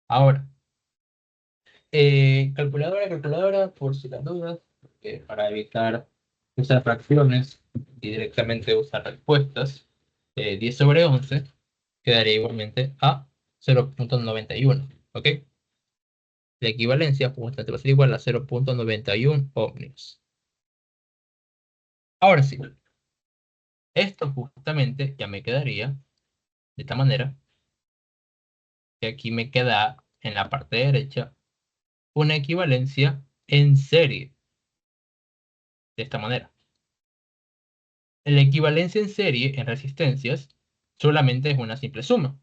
Ahora, calculadora, por si las dudas, para evitar usar fracciones y directamente usar respuestas, 10 sobre 11 quedaría igualmente a 0,91. ¿Ok? La equivalencia justamente va a ser igual a 0,91 ohmios. Ahora sí, esto justamente ya me quedaría de esta manera, que aquí me queda en la parte derecha una equivalencia en serie, de esta manera. La equivalencia en serie en resistencias solamente es una simple suma.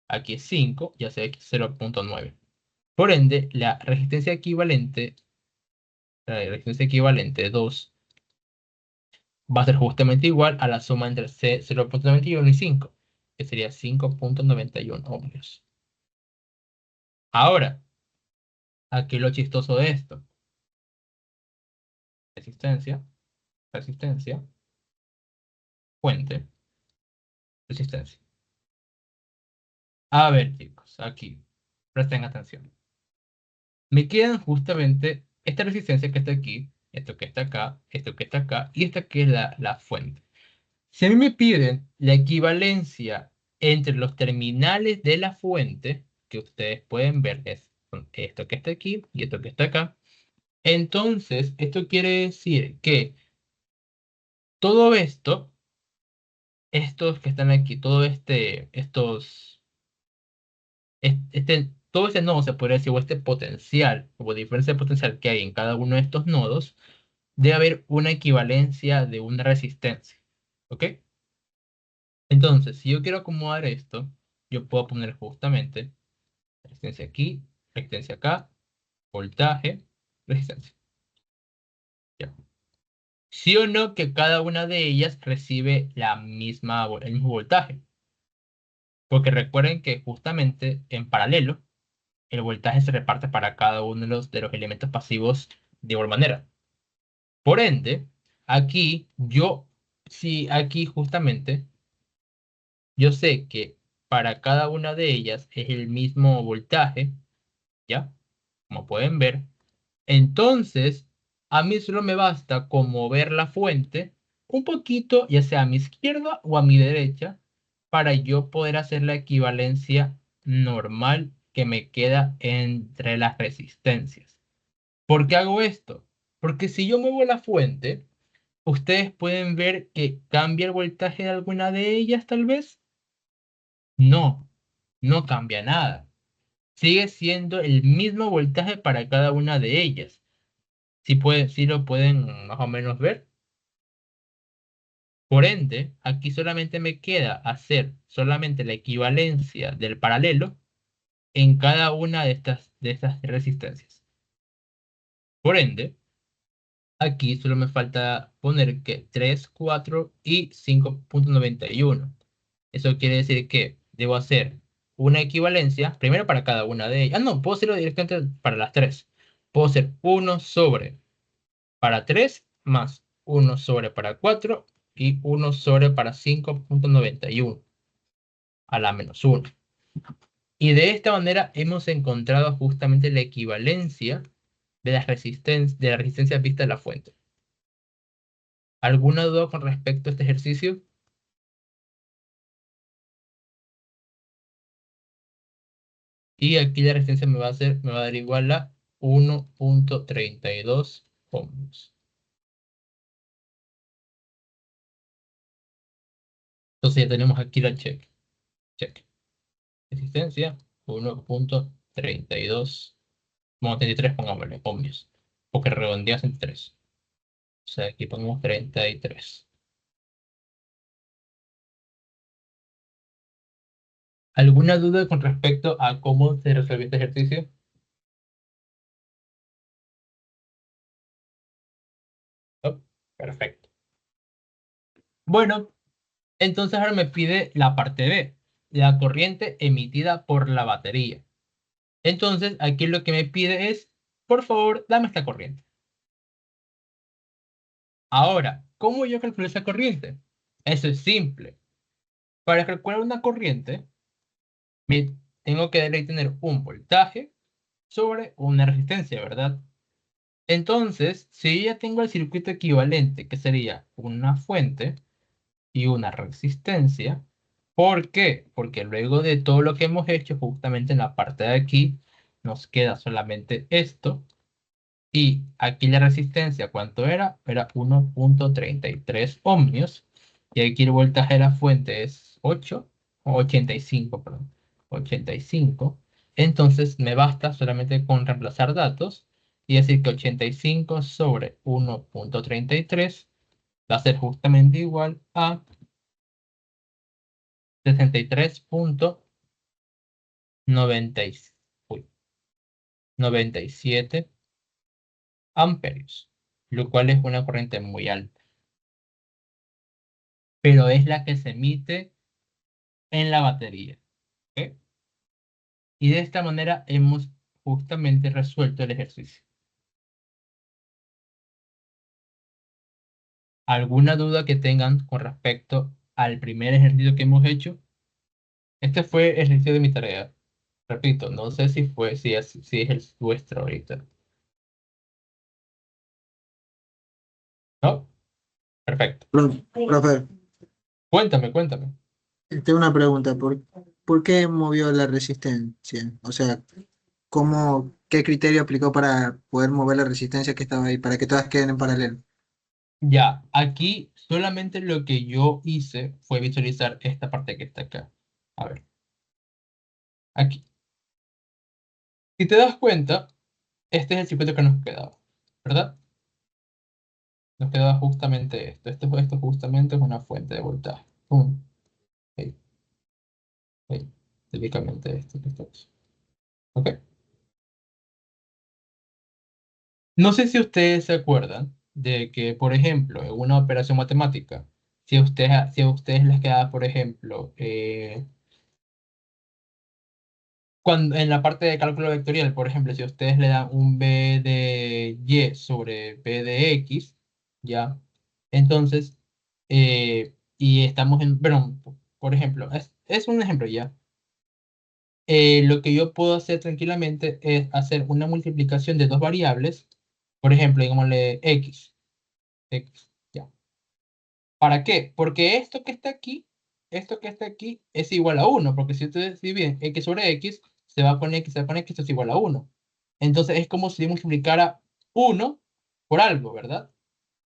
Aquí es 5 y hace aquí 0,9. Por ende, la resistencia equivalente 2 va a ser justamente igual a la suma entre 0,91 y 5, que sería 5,91 ohmios. Ahora, aquí lo chistoso de esto. Resistencia, resistencia, fuente, resistencia. A ver, chicos, aquí, presten atención. Me quedan justamente esta resistencia que está aquí, esto que está acá, esto que está acá, y esta que es la fuente. Si a mí me piden la equivalencia entre los terminales de la fuente, que ustedes pueden ver que es esto que está aquí y esto que está acá, entonces esto quiere decir que todo esto, estos que están aquí, todo ese nodo se podría decir, o este potencial, o diferencia de potencial que hay en cada uno de estos nodos, debe haber una equivalencia de una resistencia. ¿Ok? Entonces, si yo quiero acomodar esto, yo puedo poner justamente resistencia aquí, resistencia acá, voltaje, resistencia. Ya. Sí o no que cada una de ellas recibe el mismo voltaje. Porque recuerden que justamente en paralelo, el voltaje se reparte para cada uno de los elementos pasivos de igual manera. Por ende, aquí aquí justamente, yo sé que para cada una de ellas es el mismo voltaje, ¿ya? Como pueden ver. Entonces, a mí solo me basta con mover la fuente un poquito, ya sea a mi izquierda o a mi derecha, para yo poder hacer la equivalencia normal que me queda entre las resistencias. ¿Por qué hago esto? Porque si yo muevo la fuente, ¿Ustedes pueden ver que cambia el voltaje de alguna de ellas, tal vez? No, no cambia nada. Sigue siendo el mismo voltaje para cada una de ellas. Si lo pueden más o menos ver. Por ende, aquí solamente me queda hacer solamente la equivalencia del paralelo en cada una de estas resistencias. Por ende, aquí solo me falta poner que 3, 4 y 5,91. Eso quiere decir que debo hacer una equivalencia, primero para cada una de ellas. Ah, no, puedo hacerlo directamente para las tres. Puedo hacer 1 sobre para 3 más 1 sobre para 4 y 1 sobre para 5,91 a la menos 1. Y de esta manera hemos encontrado justamente la equivalencia de la resistencia vista de la fuente. ¿Alguna duda con respecto a este ejercicio? Y aquí la resistencia me va a dar igual a 1,32 ohms. Entonces ya tenemos aquí la check. Resistencia 1,32, bueno, 33 pongámosle, ohmios, porque redondeas en 3. O sea, aquí ponemos 33. ¿Alguna duda con respecto a cómo se resuelve este ejercicio? ¿No? Perfecto. Bueno, entonces ahora me pide la parte B, la corriente emitida por la batería. Entonces, aquí lo que me pide es, por favor, dame esta corriente. Ahora, ¿cómo yo calculo esa corriente? Eso es simple. Para calcular una corriente, me tengo que tener un voltaje sobre una resistencia, ¿verdad? Entonces, si yo ya tengo el circuito equivalente, que sería una fuente y una resistencia, ¿por qué? Porque luego de todo lo que hemos hecho, justamente en la parte de aquí, nos queda solamente esto. Y aquí la resistencia, ¿cuánto era? Era 1,33 ohmios. Y aquí el voltaje de la fuente es 8, o 85, perdón. 85. Entonces me basta solamente con reemplazar datos y decir que 85 sobre 1,33 va a ser justamente igual a 63,90 uy, 97 amperios, lo cual es una corriente muy alta, pero es la que se emite en la batería. ¿Ok? Y de esta manera hemos justamente resuelto el ejercicio. ¿Alguna duda que tengan con respecto al primer ejercicio que hemos hecho? Este fue el ejercicio de mi tarea. Repito, no sé si es el vuestro ahorita. ¿No? Perfecto. Profe, Cuéntame. tengo una pregunta. ¿Por qué movió la resistencia? O sea, qué criterio aplicó para poder mover la resistencia que estaba ahí, para que todas queden en paralelo? Ya, aquí solamente lo que yo hice fue visualizar esta parte que está acá. A ver, aquí. Si te das cuenta, este es el circuito que nos quedaba, ¿verdad? Nos quedaba justamente esto. Esto justamente es una fuente de voltaje. Pum, ahí, ahí. Típicamente esto que está aquí. ¿Ok? No sé si ustedes se acuerdan de que, por ejemplo, en una operación matemática, si a ustedes les queda, por ejemplo, en la parte de cálculo vectorial, por ejemplo, si ustedes le dan un b de y sobre b de x, ¿ya? Entonces, y estamos bueno, por ejemplo, es un ejemplo ya. Lo que yo puedo hacer tranquilamente es hacer una multiplicación de dos variables, por ejemplo, digámosle x, ya. ¿Para qué? Porque esto que está aquí es igual a uno, porque si ustedes dividen x sobre x, se va con x, esto es igual a uno. Entonces es como si yo multiplicara uno por algo, ¿verdad?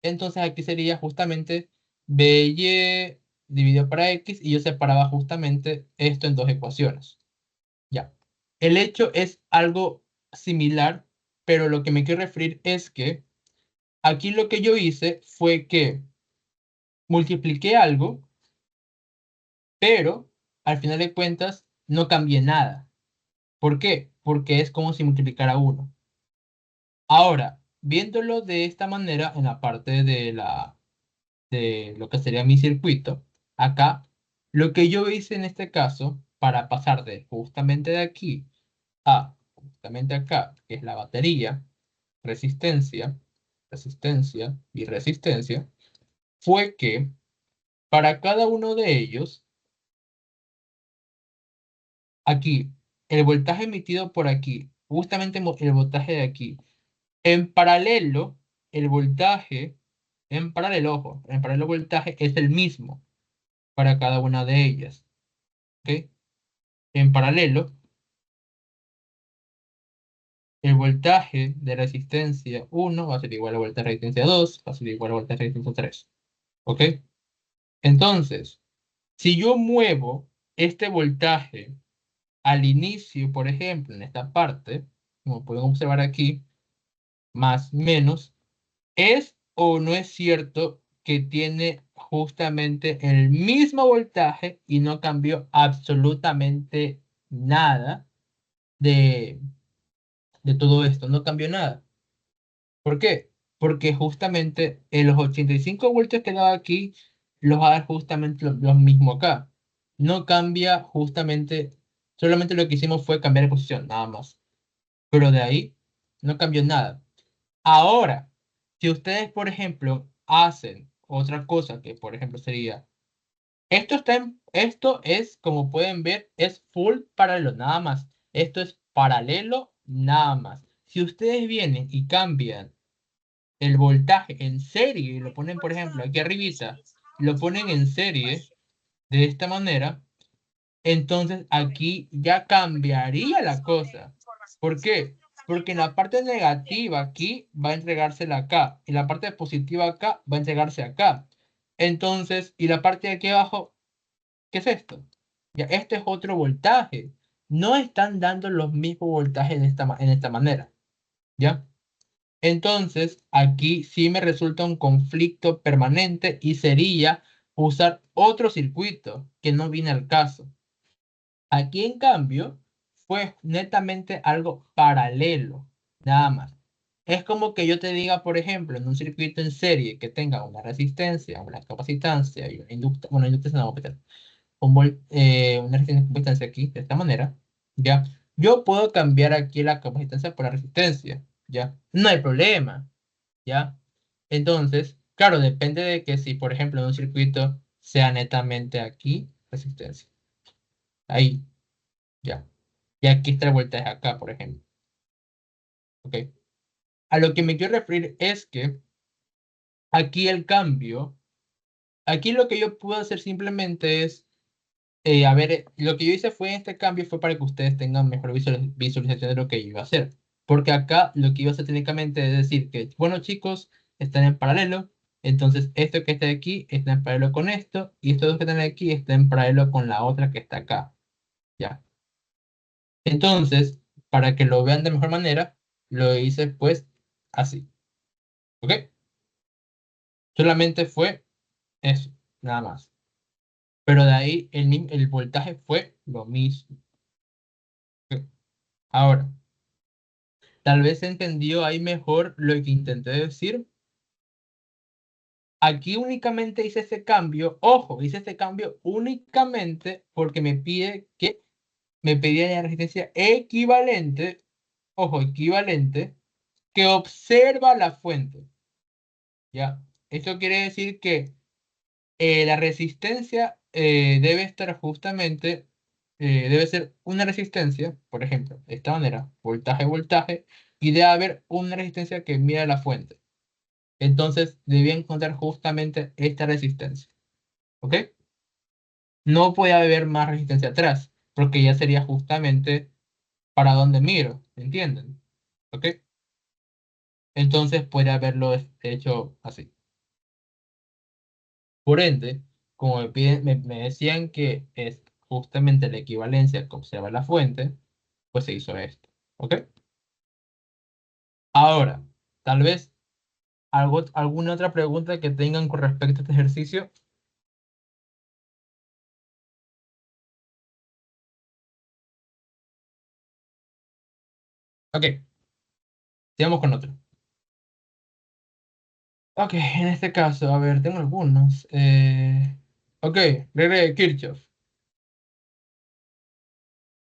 Entonces aquí sería justamente BY dividido para X y yo separaba justamente esto en dos ecuaciones. Ya. El hecho es algo similar, pero lo que me quiero referir es que aquí lo que yo hice fue que multipliqué algo, pero al final de cuentas no cambié nada. ¿Por qué? Porque es como si multiplicara uno. Ahora, viéndolo de esta manera en la parte de lo que sería mi circuito, acá, lo que yo hice en este caso para pasar de justamente de aquí a justamente acá, que es la batería, resistencia, resistencia y resistencia, fue que para cada uno de ellos, aquí, el voltaje emitido por aquí, justamente el voltaje de aquí, en paralelo, el voltaje, en paralelo, ojo, en paralelo el voltaje es el mismo para cada una de ellas, ¿ok? En paralelo, el voltaje de resistencia 1 va a ser igual al voltaje de resistencia 2, va a ser igual al voltaje de resistencia 3, ¿ok? Entonces, si yo muevo este voltaje al inicio, por ejemplo, en esta parte, como pueden observar aquí, más menos, ¿es o no es cierto que tiene justamente el mismo voltaje y no cambió absolutamente nada de, de todo esto? No cambió nada. ¿Por qué? Porque justamente en los 85 voltios que daba aquí, los va a dar justamente los mismos acá. No cambia justamente, solamente lo que hicimos fue cambiar de posición, nada más. Pero de ahí no cambió nada. Ahora, si ustedes, por ejemplo, hacen otra cosa que, por ejemplo, sería, esto es, como pueden ver, es full paralelo, nada más. Esto es paralelo, nada más. Si ustedes vienen y cambian el voltaje en serie y lo ponen, por ejemplo, aquí arribita, lo ponen en serie de esta manera, entonces aquí ya cambiaría la cosa. ¿Por qué? Porque en la parte negativa aquí va a entregársela acá, y la parte positiva acá va a entregarse acá. Entonces, y la parte de aquí abajo, ¿qué es esto? Ya, este es otro voltaje. No están dando los mismos voltajes en esta manera, ¿ya? Entonces, aquí sí me resulta un conflicto permanente y sería usar otro circuito que no viene al caso. Aquí, en cambio, fue netamente algo paralelo, nada más. Es como que yo te diga, por ejemplo, en un circuito en serie que tenga una resistencia, una capacitancia y una inductancia, bueno, inductancia no, pero una resistencia y capacitancia aquí, de esta manera, ¿ya? Yo puedo cambiar aquí la capacitancia por la resistencia, ¿ya? No hay problema, ¿ya? Entonces, claro, depende de que si, por ejemplo, en un circuito sea netamente aquí, resistencia. Ahí. Ya. Y aquí está el voltaje acá, por ejemplo. ¿Ok? A lo que me quiero referir es que aquí el cambio, aquí lo que yo puedo hacer simplemente es, a ver, lo que yo hice fue este cambio fue para que ustedes tengan mejor visualización de lo que yo iba a hacer. Porque acá lo que iba a hacer técnicamente es decir que, bueno, chicos, están en paralelo. Entonces, esto que está aquí está en paralelo con esto. Y estos dos que están aquí están en paralelo con la otra que está acá. Ya. Entonces, para que lo vean de mejor manera, lo hice pues así. ¿Ok? Solamente fue eso, nada más. Pero de ahí el voltaje fue lo mismo. ¿Ok? Ahora, tal vez se entendió ahí mejor lo que intenté decir. Aquí únicamente hice ese cambio. Ojo, hice este cambio únicamente porque me pedía la resistencia equivalente, ojo, equivalente, que observa la fuente. ¿Ya? Esto quiere decir que la resistencia debe estar justamente, debe ser una resistencia, por ejemplo, de esta manera, voltaje, voltaje, y debe haber una resistencia que mida la fuente. Entonces, debía encontrar justamente esta resistencia. ¿Ok? No puede haber más resistencia atrás, porque ya sería justamente para donde miro, ¿entienden? ¿Ok? Entonces puede haberlo hecho así. Por ende, como me decían que es justamente la equivalencia que observa la fuente, pues se hizo esto. ¿Ok? Ahora, tal vez alguna otra pregunta que tengan con respecto a este ejercicio. Ok, sigamos con otro. Ok, en este caso, a ver, tengo algunos. Ok, regla de Kirchhoff,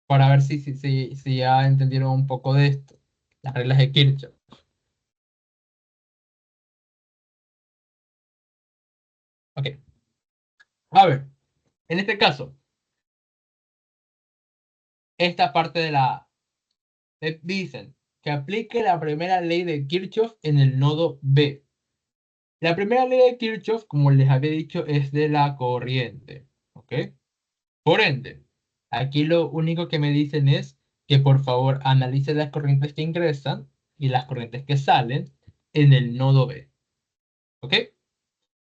para ver si ya entendieron un poco de esto. Las reglas de Kirchhoff. Ok, a ver, en este caso, esta parte de la dicen que aplique la primera ley de Kirchhoff en el nodo B. La primera ley de Kirchhoff, como les había dicho, es de la corriente. ¿Ok? Por ende, aquí lo único que me dicen es que por favor analice las corrientes que ingresan y las corrientes que salen en el nodo B. ¿Ok?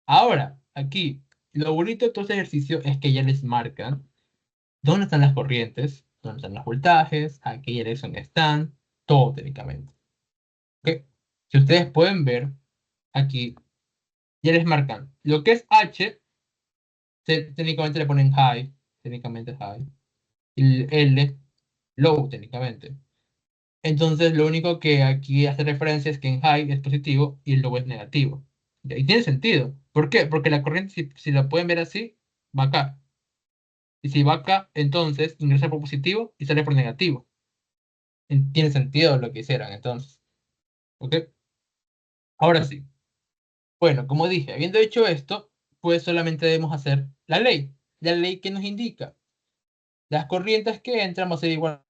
Ahora, aquí, lo bonito de todo este ejercicio es que ya les marcan dónde están las corrientes, dónde están los voltajes, a qué dirección están, todo técnicamente. ¿Ok? Si ustedes pueden ver, aquí ya les marcan lo que es H, técnicamente le ponen high, técnicamente high, y el L, low técnicamente. Entonces, lo único que aquí hace referencia es que en high es positivo y el low es negativo. Y tiene sentido. ¿Por qué? Porque la corriente, si la pueden ver así, va acá. Y si va acá, entonces ingresa por positivo y sale por negativo. Tiene sentido lo que hicieran, entonces. ¿Ok? Ahora sí. Bueno, como dije, habiendo hecho esto, pues solamente debemos hacer la ley. La ley que nos indica las corrientes que entran va a ser igual.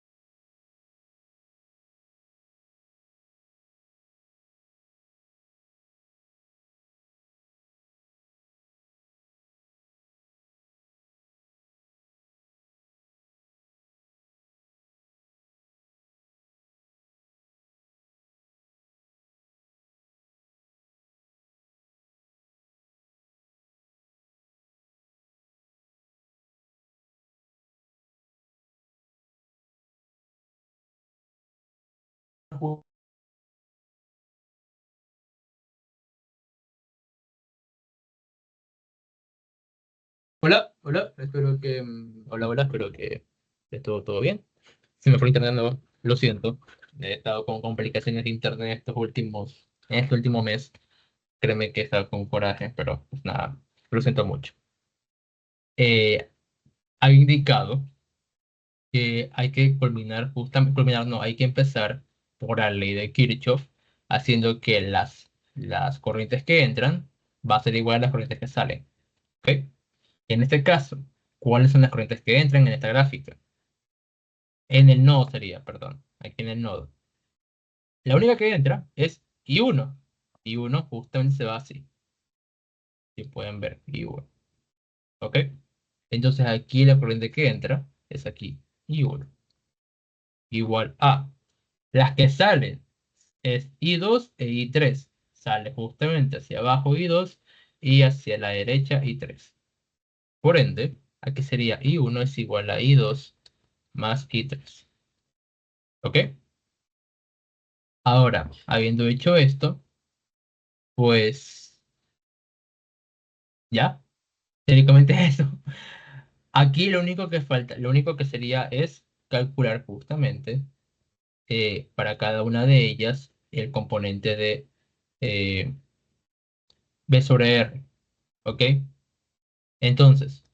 Hola, hola, espero que. Hola, hola, espero que esté todo bien. Se me fue el internet, lo siento. He estado con complicaciones de internet en este último mes. Créeme que he estado con coraje, pero pues nada, lo siento mucho. Ha indicado que hay que culminar, no, hay que empezar por la ley de Kirchhoff, haciendo que las corrientes que entran va a ser igual a las corrientes que salen. ¿Ok? En este caso, ¿cuáles son las corrientes que entran en esta gráfica? En el nodo sería, perdón, aquí en el nodo. La única que entra es I1. I1 justamente se va así. Si pueden ver, I1. ¿Ok? Entonces aquí la corriente que entra es aquí, I1. Igual a las que salen es I2 e I3. Sale justamente hacia abajo I2 y hacia la derecha I3. Por ende, aquí sería I1 es igual a I2 más I3. ¿Ok? Ahora, habiendo hecho esto, pues ya, técnicamente es eso. Aquí lo único que falta, lo único que sería es calcular justamente para cada una de ellas el componente de eh, B sobre R. ¿Ok? Entonces,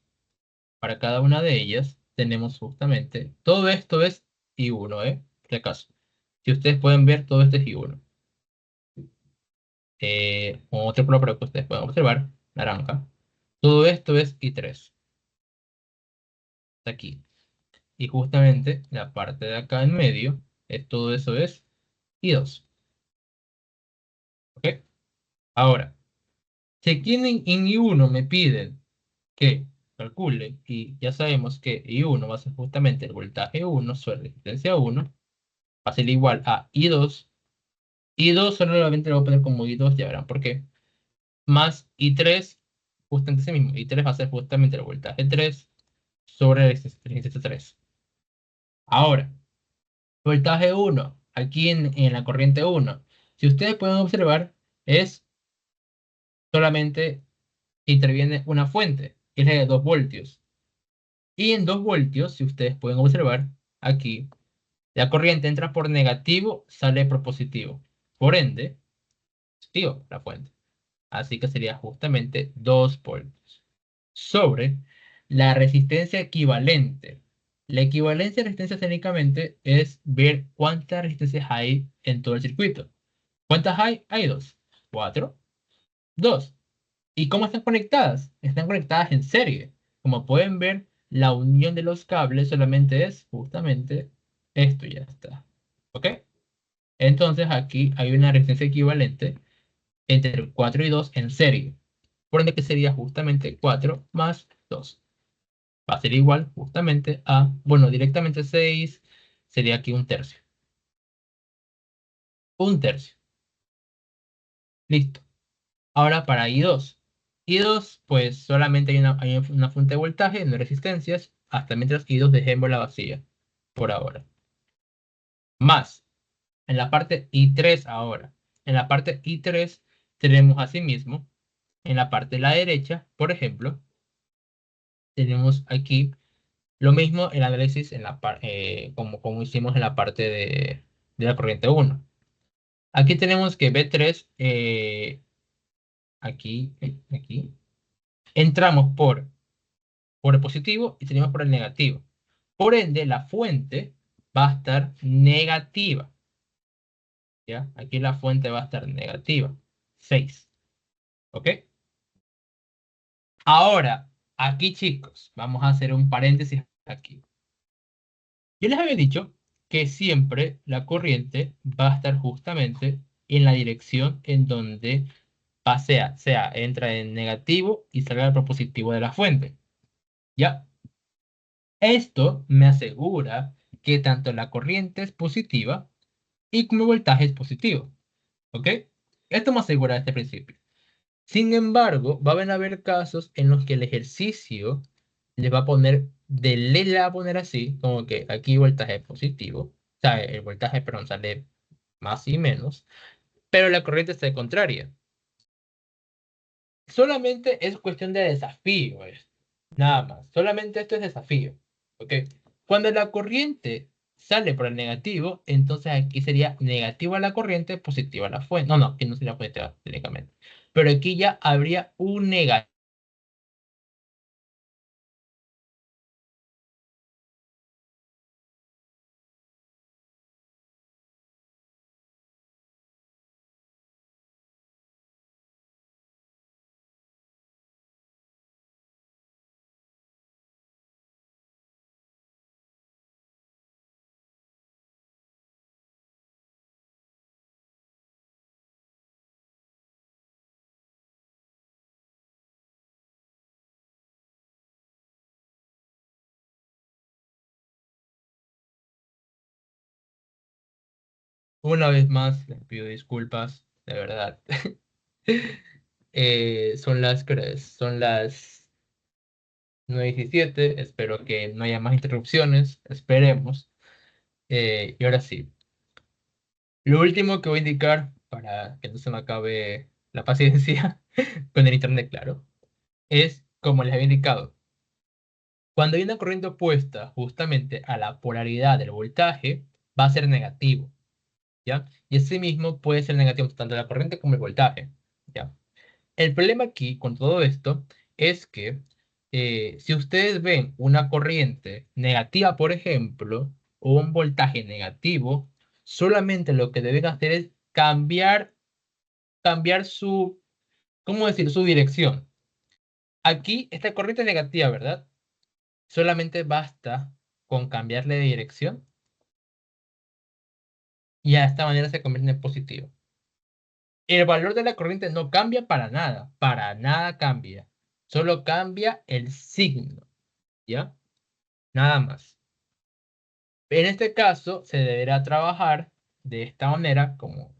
para cada una de ellas tenemos justamente, todo esto es I1, ¿eh? Por si acaso. Si ustedes pueden ver, todo esto es I1. Otro color para que ustedes puedan observar, naranja. Todo esto es I3, aquí. Y justamente la parte de acá en medio, todo eso es I2. ¿Ok? Ahora, si aquí en I1 me piden que calcule, y ya sabemos que I1 va a ser justamente el voltaje 1 sobre resistencia 1, va a ser igual a I2. I2 solamente lo voy a poner como I2, ya verán por qué. Más I3 justamente ese mismo. I3 va a ser justamente el voltaje 3 sobre la resistencia 3. Ahora, voltaje 1, aquí en la corriente 1. Si ustedes pueden observar, es solamente interviene una fuente, que es la de 2 voltios. Y en 2 voltios, si ustedes pueden observar, aquí, la corriente entra por negativo, sale por positivo. Por ende, positivo la fuente. Así que sería justamente 2 voltios sobre la resistencia equivalente. La equivalencia de resistencia técnicamente es ver cuántas resistencias hay en todo el circuito. ¿Cuántas hay? Hay dos. Cuatro. Dos. ¿Y cómo están conectadas? Están conectadas en serie. Como pueden ver, la unión de los cables solamente es justamente esto y ya está. ¿Ok? Entonces aquí hay una resistencia equivalente entre 4 y 2 en serie. Por ende que sería justamente 4 más 2. Va a ser igual justamente a, bueno, directamente 6 sería aquí un tercio. Un tercio. Listo. Ahora para I2. I2, pues solamente hay una fuente de voltaje, no resistencias, hasta mientras I2 dejémosla vacía, por ahora. Más, en la parte I3 ahora. En la parte I3 tenemos asimismo, en la parte de la derecha, por ejemplo, tenemos aquí lo mismo el análisis en como hicimos en la parte de la corriente 1. Aquí tenemos que B3, aquí, entramos por el positivo y salimos por el negativo. Por ende, la fuente va a estar negativa. ¿Ya? Aquí la fuente va a estar negativa. 6. ¿Ok? Ahora, aquí chicos, vamos a hacer un paréntesis aquí. Yo les había dicho que siempre la corriente va a estar justamente en la dirección en donde sea, entra en negativo y salga por positivo de la fuente. ¿Ya? Esto me asegura que tanto la corriente es positiva y como el voltaje es positivo. ¿Ok? Esto me asegura este principio. Sin embargo, van a haber casos en los que el ejercicio le va a poner, de ley le va a poner así, como que aquí voltaje positivo, o sea, el voltaje, perdón, sale más y menos, pero la corriente está contraria. Solamente es cuestión de desafío, nada más. Solamente esto es desafío. ¿Ok? Cuando la corriente sale por el negativo, entonces aquí sería negativa la corriente, positiva la fuente. No, no, aquí no sería positiva técnicamente. Pero aquí ya habría un negativo. Una vez más, les pido disculpas, de verdad. ¿Qué hora es? Son las 9:17. Espero que no haya más interrupciones. Esperemos. Y ahora sí. Lo último que voy a indicar, para que no se me acabe la paciencia con el internet, claro, es como les había indicado. Cuando hay una corriente opuesta justamente a la polaridad del voltaje, va a ser negativo, ¿ya? Y ese mismo puede ser negativo tanto la corriente como el voltaje, ¿ya? El problema aquí con todo esto es que si ustedes ven una corriente negativa, por ejemplo, o un voltaje negativo, solamente lo que deben hacer es cambiar su, ¿cómo decir? Su dirección. Aquí esta corriente es negativa, ¿verdad? Solamente basta con cambiarle de dirección y de esta manera se convierte en positivo. El valor de la corriente no cambia para nada cambia. Solo cambia el signo, ¿ya? Nada más. En este caso, se deberá trabajar de esta manera, como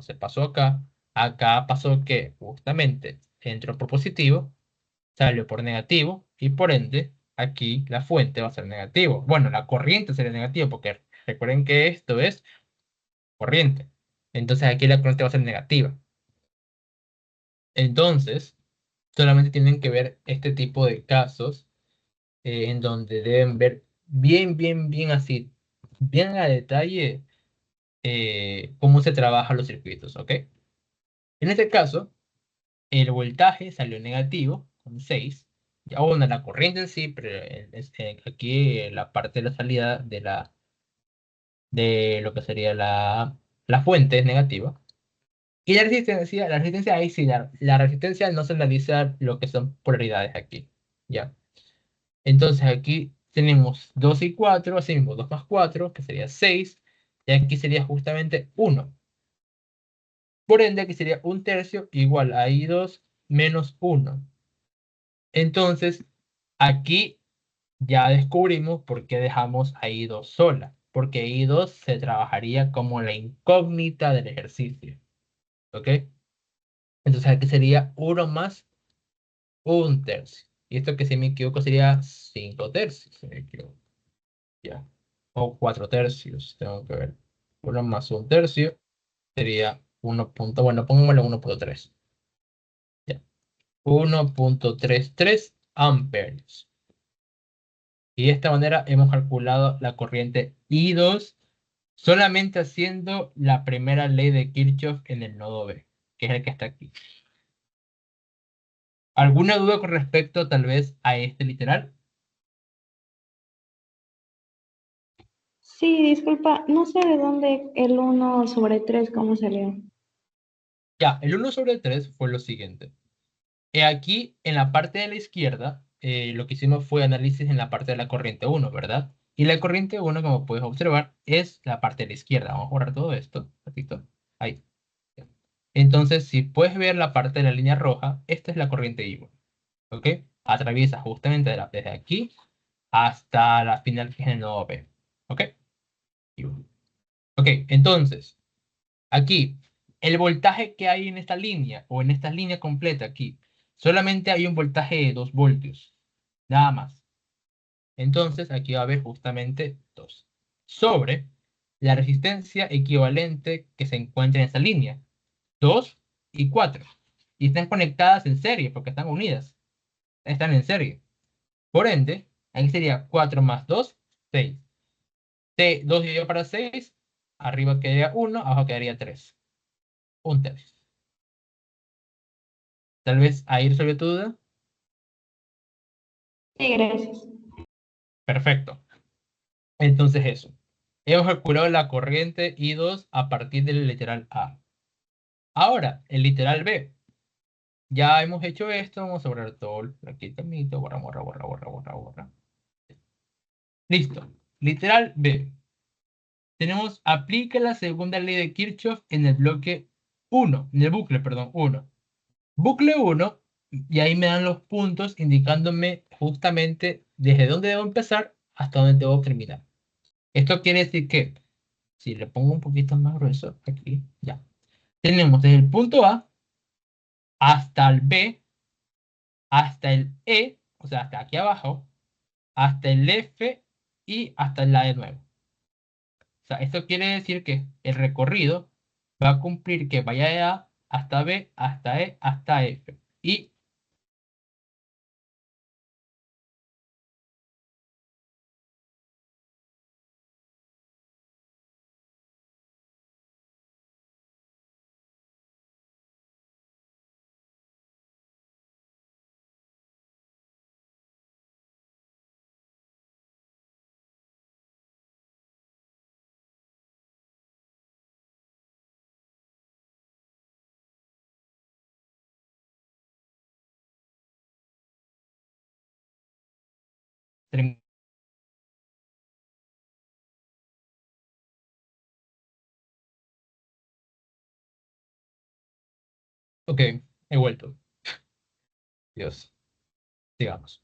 se pasó acá. Acá pasó que justamente entró por positivo, salió por negativo y por ende aquí la fuente va a ser negativo. Bueno, la corriente sería negativa porque recuerden que esto es corriente. Entonces aquí la corriente va a ser negativa. Entonces, solamente tienen que ver este tipo de casos en donde deben ver bien así, bien a detalle cómo se trabajan los circuitos, ¿ok? En este caso, el voltaje salió negativo, con 6. Ya, bueno, la corriente en sí, pero aquí la parte de la salida de lo que sería la fuente es negativa. Y la resistencia ahí sí, la resistencia no se analiza lo que son polaridades aquí. ¿Ya? Entonces aquí tenemos 2 y 4, así mismo 2 más 4 que sería 6 y aquí sería justamente 1. Por ende, aquí sería un tercio igual a I2 menos 1. Entonces, aquí ya descubrimos por qué dejamos a I2 sola. Porque I2 se trabajaría como la incógnita del ejercicio. ¿Ok? Entonces aquí sería 1 más un tercio. Y esto que si me equivoco sería 5 tercios, si me equivoco. Ya. O 4 tercios, tengo que ver. 1 más un tercio sería 1 punto, bueno, pongámosle 1,3. Ya. 1,33 amperes. Y de esta manera hemos calculado la corriente I2 solamente haciendo la primera ley de Kirchhoff en el nodo B, que es el que está aquí. ¿Alguna duda con respecto tal vez a este literal? Sí, disculpa, no sé de dónde el 1/3, ¿cómo salió? Ya, el 1/3 fue lo siguiente. Aquí en la parte de la izquierda, lo que hicimos fue análisis en la parte de la corriente 1, ¿verdad? Y la corriente 1, como puedes observar, es la parte de la izquierda. Vamos a borrar todo esto. Un ratito. Ahí. Entonces, si puedes ver la parte de la línea roja, esta es la corriente I1. ¿Ok? Atraviesa justamente desde aquí hasta la final que es el nodo P. ¿Ok? I1. Ok, entonces, aquí, el voltaje que hay en esta línea o en esta línea completa aquí, solamente hay un voltaje de 2 voltios, nada más. Entonces, aquí va a haber justamente 2 sobre la resistencia equivalente que se encuentra en esta línea, 2 y 4. Y están conectadas en serie porque están unidas, están en serie. Por ende, aquí sería 4 más 2, 6. 2 dividido para 6, arriba quedaría 1, abajo quedaría 3. Un tercio. Tal vez ahí resolvió tu duda. Sí, gracias. Perfecto. Entonces eso. Hemos calculado la corriente I2 a partir del literal A. Ahora, el literal B. Ya hemos hecho esto. Vamos a borrar todo. Aquí también. Borra. Listo. Literal B. Tenemos, aplica la segunda ley de Kirchhoff en el bloque 1. En el bucle, perdón, 1. Bucle 1. Y ahí me dan los puntos indicándome justamente desde dónde debo empezar hasta dónde debo terminar. Esto quiere decir que si le pongo un poquito más grueso aquí, ya. Tenemos desde el punto A hasta el B, hasta el E, o sea, hasta aquí abajo, hasta el F y hasta la de nuevo. O sea, esto quiere decir que el recorrido va a cumplir que vaya de A hasta B, hasta E, hasta F. Y ok, he vuelto. Dios, sigamos.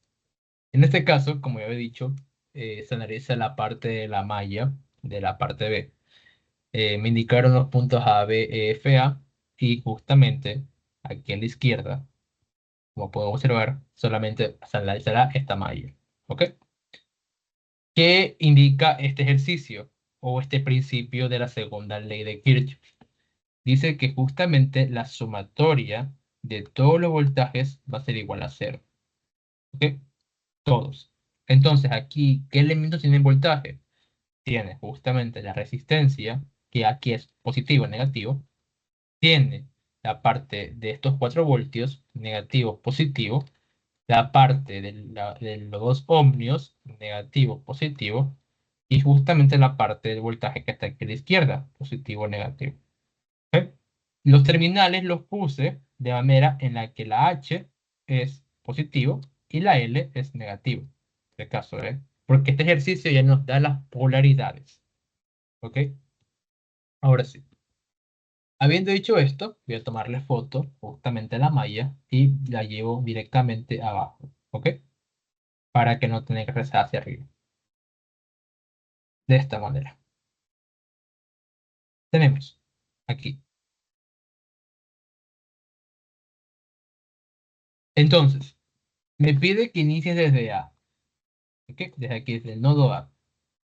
En este caso, como ya he dicho, se analiza la parte de la malla de la parte B. Me indicaron los puntos A, B, E, F, A y justamente aquí a la izquierda, como puedo observar, solamente será esta malla. ¿Ok? ¿Qué indica este ejercicio o este principio de la segunda ley de Kirchhoff? Dice que justamente la sumatoria de todos los voltajes va a ser igual a cero. ¿Ok? Todos. Entonces, aquí, ¿qué elementos tienen voltaje? Tiene justamente la resistencia, que aquí es positivo o negativo. Tiene la parte de estos 4 voltios, negativo, positivo. La parte de los 2 ohmios, negativo, positivo. Y justamente la parte del voltaje que está aquí a la izquierda, positivo, negativo. ¿Ok? Los terminales los puse de manera en la que la H es positivo y la L es negativo. En este caso, ¿eh? Porque este ejercicio ya nos da las polaridades. ¿Ok? Ahora sí. Habiendo dicho esto, voy a tomarle foto justamente a la malla y la llevo directamente abajo. ¿Ok? Para que no tenga que rezar hacia arriba. De esta manera. Tenemos aquí. Entonces, me pide que inicie desde A. ¿Ok? Desde aquí, desde el nodo A.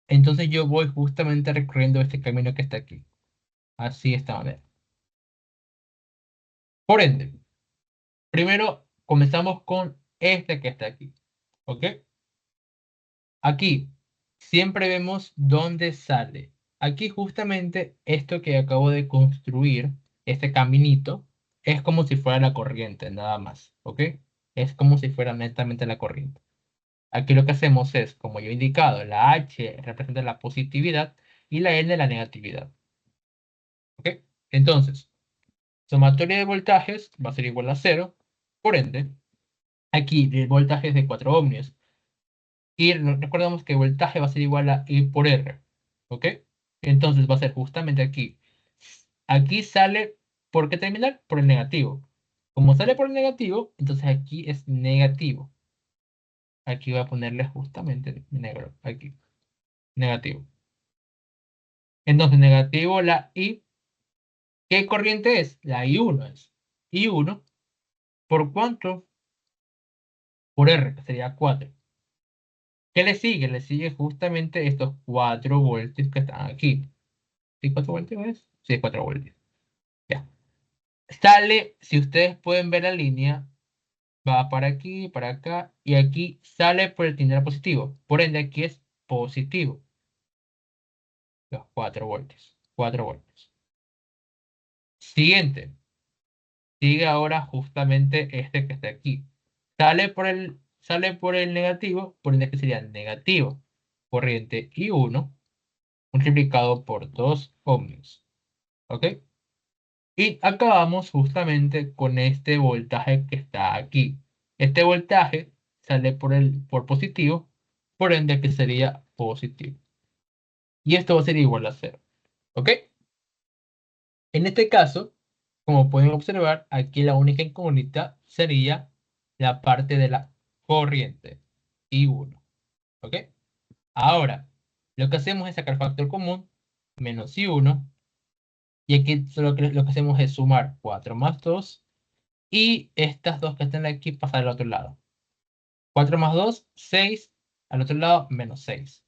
Entonces yo voy justamente recorriendo este camino que está aquí. Así de esta manera. Por ende, primero comenzamos con este que está aquí. ¿Ok? Aquí siempre vemos dónde sale. Aquí justamente esto que acabo de construir, este caminito, es como si fuera la corriente, nada más. ¿Ok? Es como si fuera netamente la corriente. Aquí lo que hacemos es, como yo he indicado, la H representa la positividad y la N la negatividad. ¿Ok? Entonces, sumatoria de voltajes va a ser igual a cero. Por ende, aquí el voltaje es de 4 ohmios. Y recordamos que voltaje va a ser igual a I por R. ¿Ok? Entonces va a ser justamente aquí. Aquí sale, ¿por qué terminar? Por el negativo. Como sale por el negativo, entonces aquí es negativo. Aquí voy a ponerle justamente negro. Aquí. Negativo. Entonces, negativo la I. ¿Qué corriente es? La I1 es. I1, ¿por cuánto? Por R, que sería 4. ¿Qué le sigue? Le sigue justamente estos 4 voltios que están aquí. ¿Sí, 4 voltios es? Sí, 4 voltios. Ya. Sale, si ustedes pueden ver la línea, va para aquí, para acá, y aquí sale por el terminal positivo. Por ende, aquí es positivo. Los 4 voltios. 4 voltios. Siguiente. Sigue ahora justamente este que está aquí. Sale por el negativo, por ende que sería negativo. Corriente I1 multiplicado por 2 ohmios. ¿Ok? Y acabamos justamente con este voltaje que está aquí. Este voltaje sale por positivo, por ende que sería positivo. Y esto va a ser igual a cero. ¿Ok? En este caso, como pueden observar, aquí la única incógnita sería la parte de la corriente, I1. ¿Ok? Ahora, lo que hacemos es sacar factor común, menos I1, y aquí solo lo que hacemos es sumar 4 más 2, y estas dos que están aquí pasar al otro lado. 4 más 2, 6, al otro lado, menos 6.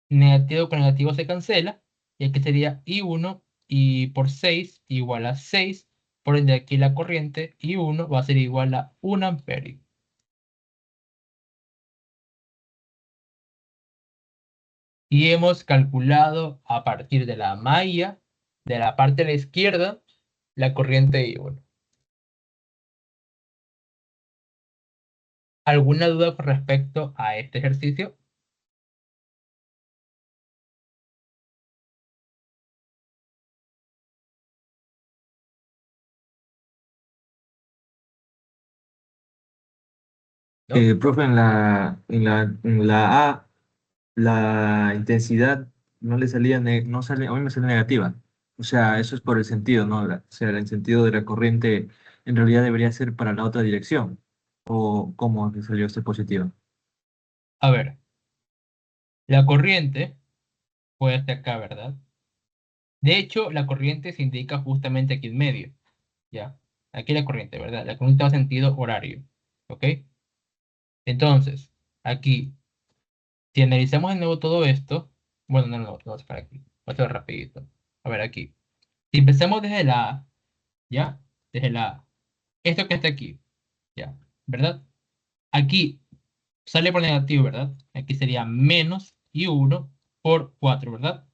Negativo con negativo se cancela, y aquí sería I1 y por 6 igual a 6, por ende aquí la corriente I1 va a ser igual a 1 amperio. Y hemos calculado a partir de la malla, de la parte de la izquierda, la corriente I1. ¿Alguna duda con respecto a este ejercicio? ¿No? Profe, en la A, la intensidad no le salía, no sale, a mí me sale negativa. O sea, eso es por el sentido, ¿no? O sea, el sentido de la corriente en realidad debería ser para la otra dirección. ¿O cómo que salió este positivo? A ver, la corriente fue hasta acá, ¿verdad? De hecho, la corriente se indica justamente aquí en medio, ¿ya? Aquí la corriente, ¿verdad? La corriente va en sentido horario. ¿ok? Entonces, aquí, si analizamos de nuevo todo esto, bueno, no, vamos a sacar aquí, voy a hacer rapidito. A ver, aquí. Si empecemos desde la A, ¿ya? Desde la A. Esto que está aquí, ¿ya? ¿Verdad? Aquí sale por negativo, ¿verdad? Aquí sería menos I1 por 4, ¿verdad?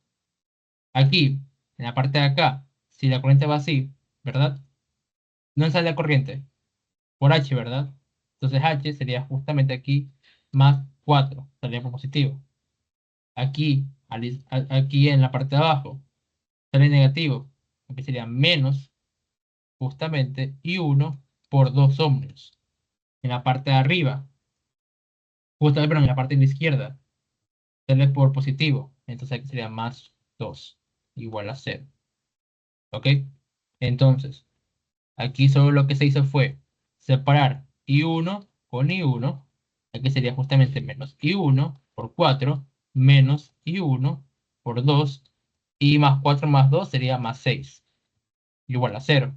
Aquí, en la parte de acá, si la corriente va así, ¿verdad? No sale la corriente por H, ¿verdad? Entonces H sería justamente aquí más 4, saldría por positivo. Aquí, aquí en la parte de abajo, sale negativo, aquí sería menos justamente I1 por 2 ohmios. En la parte de arriba, justamente, perdón, en la parte de la izquierda, sale por positivo, entonces aquí sería más 2 igual a 0. ¿Ok? Entonces, aquí solo lo que se hizo fue separar I1 con I1. Aquí sería justamente menos I1 por 4 menos I1 por 2 y más 4 más 2 sería más 6 igual a 0.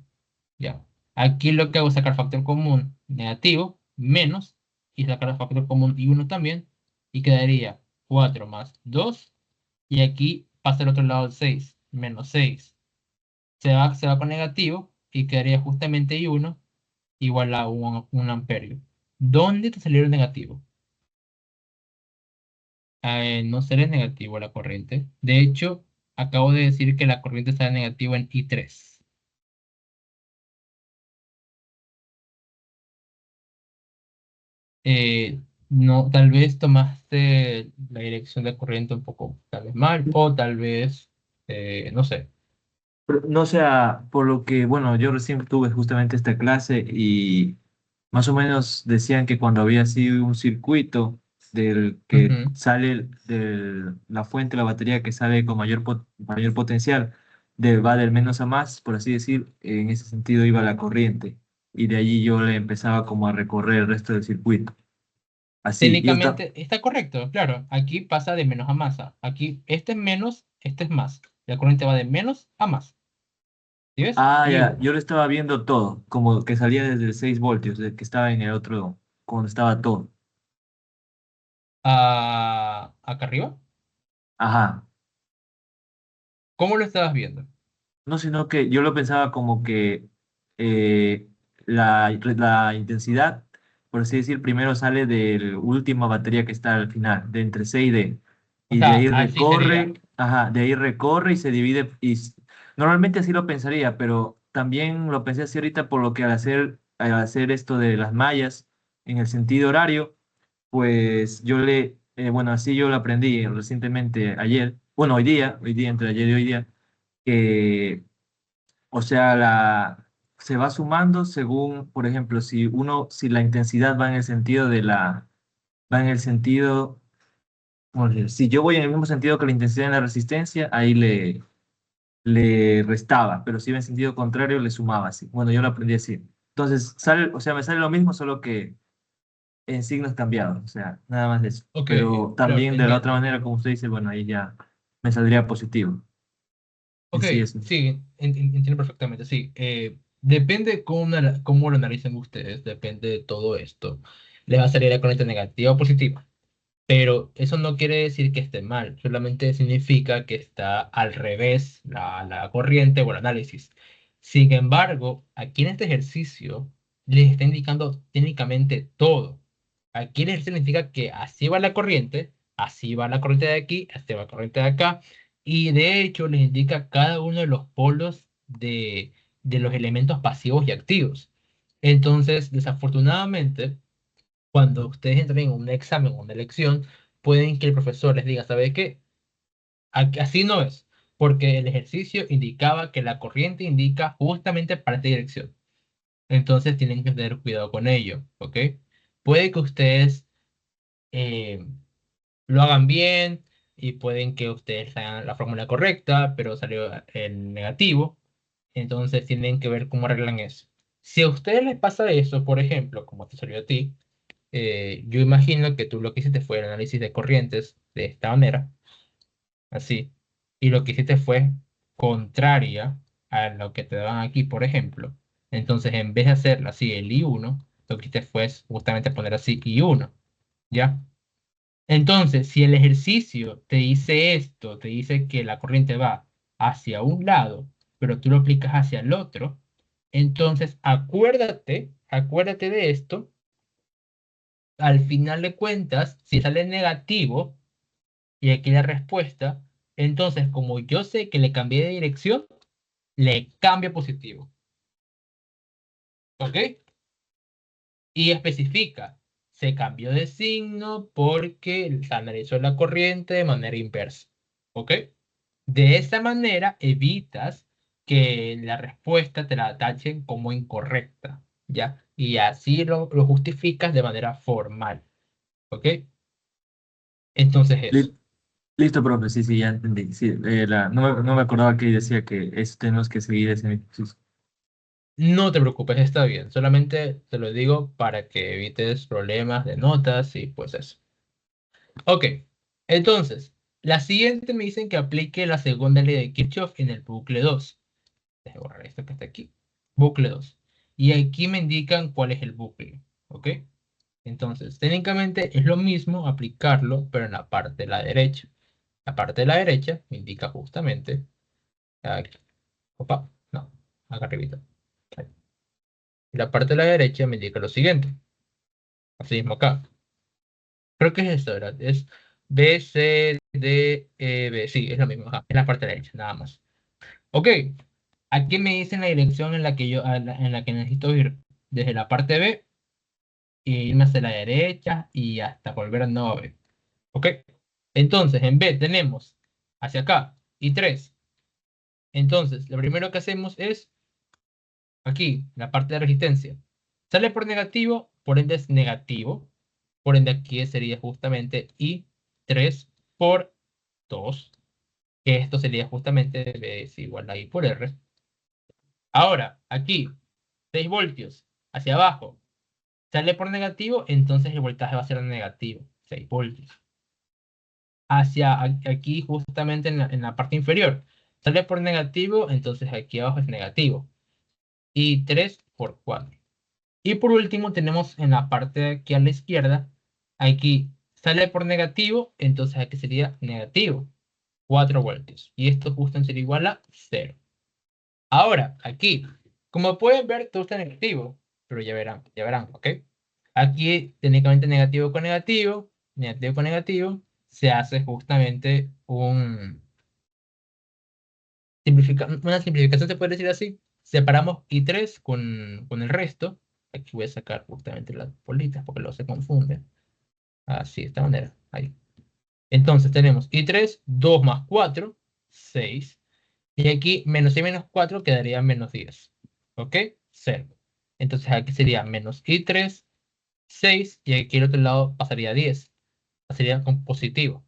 Ya. Aquí lo que hago es sacar factor común negativo menos y sacar el factor común I1 también y quedaría 4 más 2 y aquí pasa al otro lado el 6 menos 6 se va con negativo y quedaría justamente I1 igual a un amperio. ¿Dónde te salió el negativo? No será negativo la corriente. De hecho, acabo de decir que la corriente está negativa en I3. No, tal vez tomaste la dirección de corriente un poco tal vez mal, o tal vez, no sé. Pero, no sea, por lo que, bueno, yo recién tuve justamente esta clase y más o menos decían que cuando había sido un circuito del que Ujú. sale de la fuente, la batería que sale con mayor potencial, va del menos a más, por así decir, en ese sentido iba la corriente y de allí yo le empezaba como a recorrer el resto del circuito. Así, yo estaba, Técnicamente está correcto, claro. Aquí pasa de menos a más. Aquí este es menos, este es más. La corriente va de menos a más. ¿Sí ves? ya, I1. yo lo estaba viendo todo, como que salía desde el 6 voltios, de que estaba en el otro, cuando estaba todo. Acá arriba. Ajá. ¿Cómo lo estabas viendo? No, sino que yo lo pensaba como que eh, la intensidad, por así decir, primero sale de la última batería que está al final, de entre C y D. O Y de sea, ahí así sería. recorre, ajá, de ahí recorre y se divide. Normalmente así lo pensaría, pero también lo pensé así ahorita por lo que al hacer esto de las mallas en el sentido horario, pues bueno, así yo lo aprendí recientemente ayer, bueno, hoy día, entre ayer y hoy día que, o sea, se va sumando según, por ejemplo, si la intensidad va en el sentido va en el sentido, ¿cómo decir? Si yo voy en el mismo sentido que la intensidad en la resistencia, ahí le restaba, pero si iba en sentido contrario, le sumaba así. Bueno, yo lo aprendí así. Entonces, o sea, me sale lo mismo, solo que en signos cambiados, o sea, nada más de eso. Ok, Pero claro, también de la otra entiendo. manera, como usted dice, bueno, ahí ya me saldría positivo. En Ok, sí, eso. sí, entiendo perfectamente, sí. Depende cómo lo analicen ustedes, depende de todo esto. Les va a salir la corriente negativa o positiva. Pero eso no quiere decir que esté mal, solamente significa que está al revés la corriente o el análisis. Sin embargo, aquí en este ejercicio les está indicando técnicamente todo. Aquí el ejercicio significa que así va la corriente, así va la corriente de aquí, así va la corriente de acá, y de hecho les indica cada uno de los polos de los elementos pasivos y activos. Entonces, desafortunadamente, cuando ustedes entren en un examen o una elección, pueden que el profesor les diga, ¿sabe qué? Así no es, porque el ejercicio indicaba que la corriente indica justamente para esta dirección. Entonces tienen que tener cuidado con ello, ¿ok? Puede que ustedes eh, lo hagan bien y pueden que ustedes hagan la fórmula correcta, pero salió el negativo. Entonces tienen que ver cómo arreglan eso. Si a ustedes les pasa eso, por ejemplo, como te salió a ti, yo imagino que tú lo que hiciste fue el análisis de corrientes de esta manera, así, y lo que hiciste fue contraria a lo que te daban aquí, por ejemplo. Entonces, en vez de hacerlo así, el I1, Lo que hice fue justamente poner así I1, ¿ya? Entonces, si el ejercicio te dice esto, te dice que la corriente va hacia un lado, pero tú lo aplicas hacia el otro, entonces acuérdate de esto. Al final de cuentas, si sale negativo, y aquí la respuesta, entonces como yo sé que le cambié de dirección, le cambio a positivo. ¿Ok? Y especifica, se cambió de signo porque se analizó la corriente de manera inversa. ¿Ok? De esa manera evitas que la respuesta te la tachen como incorrecta, ¿ya? Y así lo justificas de manera formal. ¿Ok? Entonces eso. Li- Listo, profe, sí, sí, ya entendí. Sí, no me acordaba que decía que eso tenemos que seguir ese mismo ejercicio. No te preocupes, está bien. Solamente te lo digo para que evites problemas de notas y pues eso. Ok, entonces, la siguiente me dicen que aplique la segunda ley de Kirchhoff en el bucle 2. Deje borrar esto que está aquí. Bucle 2. Y aquí me indican cuál es el bucle. ¿Ok? Entonces, técnicamente es lo mismo aplicarlo, pero en la parte de la derecha. La parte de la derecha me indica justamente aquí. Opa, no, acá arribita. Ahí. La parte de la derecha me indica lo siguiente. Así mismo acá. Creo que es esto, ¿verdad? Es B, C, D, E, B. Sí, es lo mismo. Ajá, es la parte derecha, nada más. Ok. Aquí me dicen la dirección en la que en la que necesito ir. Desde la parte B, e irme hacia la derecha y hasta volver a nuevo B. Ok. Entonces, en B tenemos hacia acá y 3. Entonces, lo primero que hacemos es aquí, la parte de resistencia. Sale por negativo, por ende es negativo. Por ende aquí sería justamente I3 por 2. Que esto sería justamente B es igual a I por R. Ahora, aquí, 6 voltios hacia abajo. Sale por negativo, entonces el voltaje va a ser negativo. 6 voltios. Aquí justamente en la parte inferior. Sale por negativo, entonces aquí abajo es negativo. Y 3 por 4. Y por último tenemos en la parte de aquí a la izquierda, aquí sale por negativo, entonces aquí sería negativo, 4 voltios. Y esto justamente sería igual a 0. Ahora, aquí, como pueden ver, todo está negativo, pero ya verán, ¿ok? Aquí técnicamente negativo con negativo, se hace justamente una simplificación, se puede decir así. Separamos I3 con el resto. Aquí voy a sacar justamente las bolitas porque luego se confunde. Así, de esta manera. Ahí. Entonces tenemos I3, 2 más 4, 6. Y aquí menos y menos 4 quedaría menos 10. ¿Ok? 0. Entonces aquí sería menos I3, 6. Y aquí el otro lado pasaría a 10. Pasaría con positivo.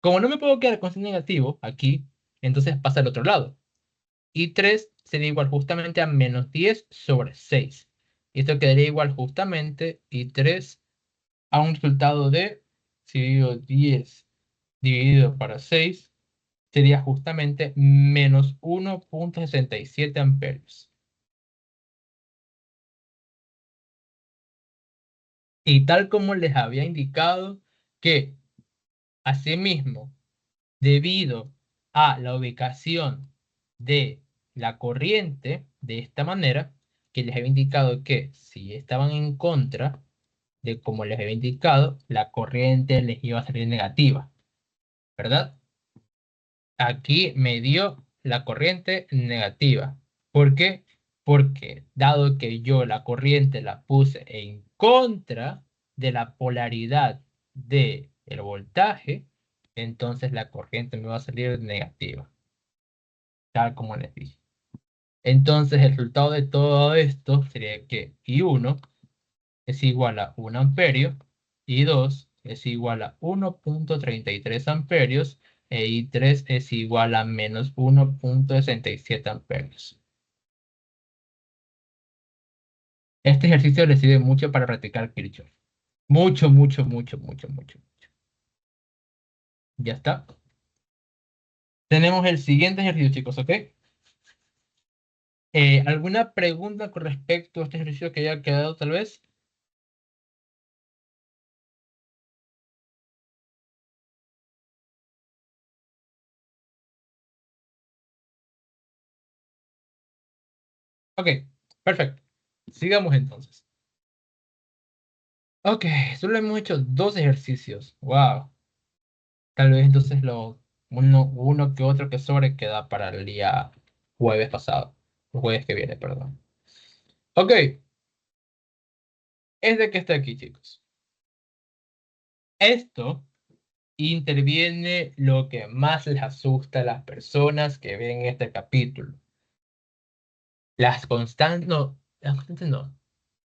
Como no me puedo quedar con signo negativo aquí, entonces pasa al otro lado. Y 3 sería igual justamente a menos 10 sobre 6. Y esto quedaría igual justamente y 3 a un resultado de, si digo 10 dividido para 6, sería justamente menos 1,67 amperios. Y tal como les había indicado que, asimismo, debido a la ubicación de la corriente, de esta manera, que les había indicado que si estaban en contra de como les había indicado, la corriente les iba a salir negativa, ¿verdad? Aquí me dio la corriente negativa. ¿Por qué? Porque dado que yo la corriente la puse en contra de la polaridad del voltaje, entonces la corriente me va a salir negativa, tal como les dije. Entonces el resultado de todo esto sería que I1 es igual a 1 amperio, I2 es igual a 1,33 amperios e I3 es igual a menos 1,67 amperios. Este ejercicio les sirve mucho para practicar Kirchhoff. Mucho, mucho, mucho, mucho, mucho. Ya está. Tenemos el siguiente ejercicio, chicos, ¿ok? ¿Alguna pregunta con respecto a este ejercicio que haya quedado tal vez? Ok, perfecto. Sigamos entonces. Ok, solo hemos hecho 2 ejercicios. Wow. Tal vez entonces uno que otro que sobre queda para el día jueves pasado. El jueves que viene, perdón. Ok, es de que está aquí, chicos. Esto interviene lo que más les asusta a las personas que ven este capítulo. Las constantes no,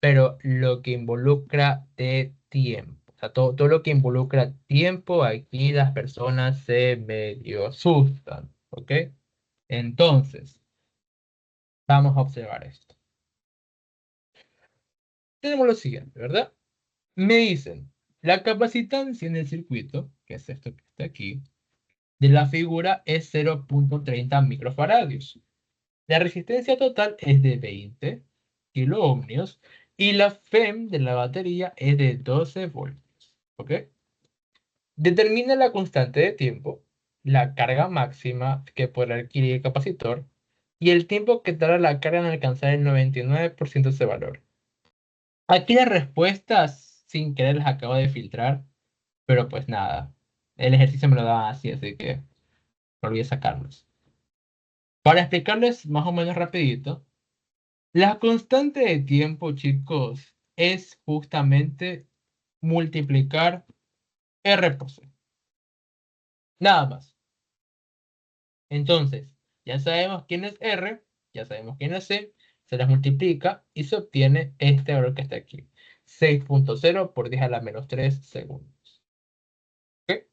pero lo que involucra de tiempo. O sea, todo lo que involucra tiempo, aquí las personas se medio asustan, ¿ok? Entonces, vamos a observar esto. Tenemos lo siguiente, ¿verdad? Me dicen, la capacitancia en el circuito, que es esto que está aquí, de la figura es 0,30 microfaradios. La resistencia total es de 20 kiloohmios y la FEM de la batería es de 12 voltios. ¿Ok? Determina la constante de tiempo, la carga máxima que podrá adquirir el capacitor y el tiempo que tarda la carga en alcanzar el 99% de ese valor. Aquí las respuestas, sin querer, las acabo de filtrar, pero pues nada. El ejercicio me lo da así que no olvidé sacarlos. Para explicarles más o menos rapidito, la constante de tiempo, chicos, es justamente multiplicar R por C. Nada más. Entonces, ya sabemos quién es R, ya sabemos quién es C, se las multiplica y se obtiene este valor que está aquí. 6,0 por 10 a la menos 3 segundos. ¿Ok?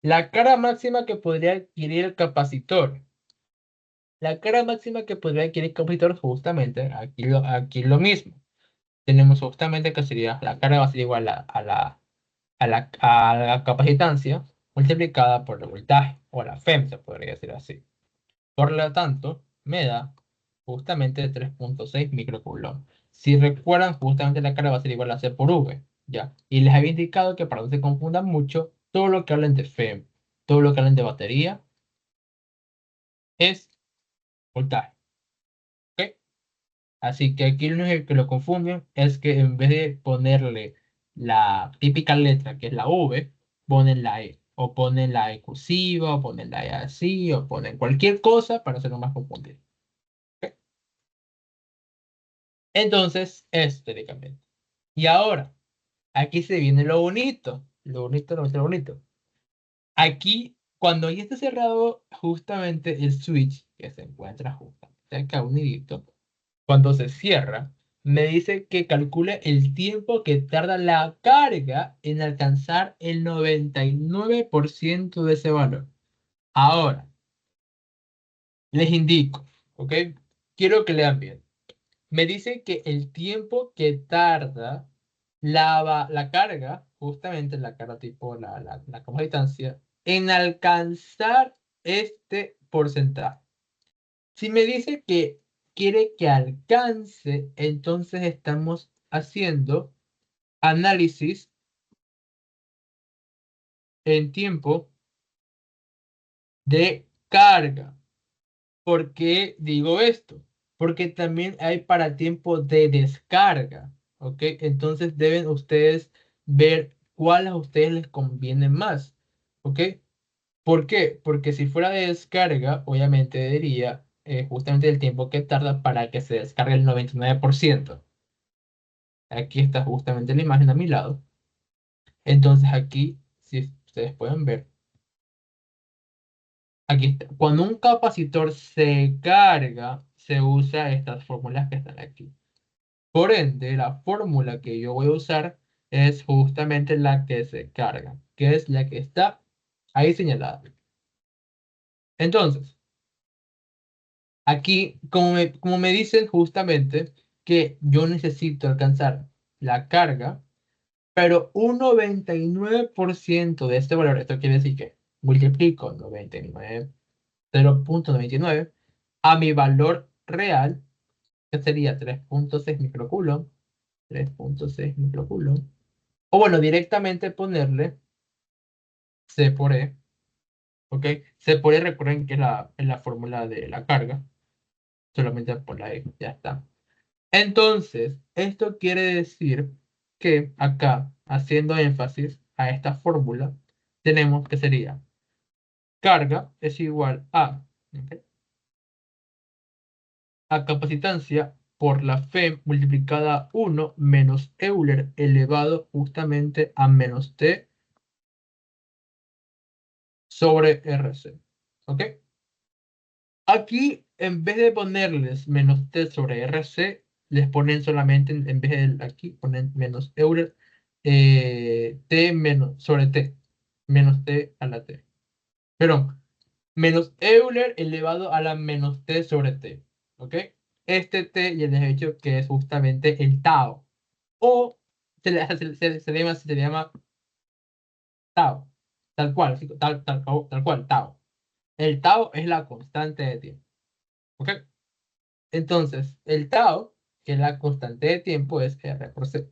La carga máxima que podría adquirir el capacitor. La carga máxima que podría adquirir el capacitor, justamente, aquí lo mismo. Tenemos justamente que sería, la carga va a ser igual a la capacitancia multiplicada por el voltaje, o la FEM, se podría decir así. Por lo tanto, me da justamente 3,6 microcoulomb. Si recuerdan, justamente la carga va a ser igual a C por V, ¿ya? Y les había indicado que para no se confundan mucho, todo lo que hablen de FEM, todo lo que hablen de batería, es voltaje, ¿ok? Así que aquí lo único que lo confunden es que en vez de ponerle la típica letra que es la V, ponen la E. O ponen la E cursiva, o ponen la E así, o ponen cualquier cosa para hacerlo más confundido. ¿Ok? Entonces, eso teóricamente. Y ahora, aquí se viene lo bonito. Lo bonito, lo bonito, lo bonito. Aquí, cuando ya está cerrado justamente el switch, que se encuentra justamente acá unidito, cuando se cierra, me dice que calcule el tiempo que tarda la carga en alcanzar el 99% de ese valor. Ahora, les indico, ¿ok? Quiero que lean bien. Me dice que el tiempo que tarda la carga, justamente la carga tipo la capacitancia, en alcanzar este porcentaje. Si me dice que quiere que alcance, entonces estamos haciendo análisis en tiempo de carga. ¿Por qué digo esto? Porque también hay para tiempo de descarga, ¿ok? Entonces deben ustedes ver cuál a ustedes les conviene más, ¿ok? ¿Por qué? Porque si fuera de descarga, obviamente diría justamente el tiempo que tarda para que se descargue el 99%. Aquí está justamente la imagen a mi lado. Entonces aquí, si ustedes pueden ver, aquí está. Cuando un capacitor se carga, se usa estas fórmulas que están aquí. Por ende, la fórmula que yo voy a usar es justamente la que se carga, que es la que está ahí señalada. Entonces, aquí, como me dicen justamente que yo necesito alcanzar la carga, pero un 99% de este valor, esto quiere decir que multiplico 99, 0,99, a mi valor real, que sería 3.6 microcoulomb, 3.6 microcoulomb. O bueno, directamente ponerle C por E, ¿ok? C por E, recuerden que es la fórmula de la carga, solamente por la E, ya está. Entonces, esto quiere decir que acá, haciendo énfasis a esta fórmula, tenemos que sería carga es igual ¿ok? A capacitancia por la Fe multiplicada a 1 menos Euler elevado justamente a menos T sobre RC. ¿Ok? Aquí, en vez de ponerles menos T sobre RC, les ponen solamente, en vez de aquí, ponen menos Euler T menos sobre T, menos T a la T. Perdón, menos Euler elevado a la menos T sobre T. ¿Ok? Este T ya les he dicho que es justamente el tau. O se le llama tau. Tal cual, así, tal cual, tau. El tau es la constante de tiempo. ¿Ok? Entonces, el tau, que es la constante de tiempo, es R por C.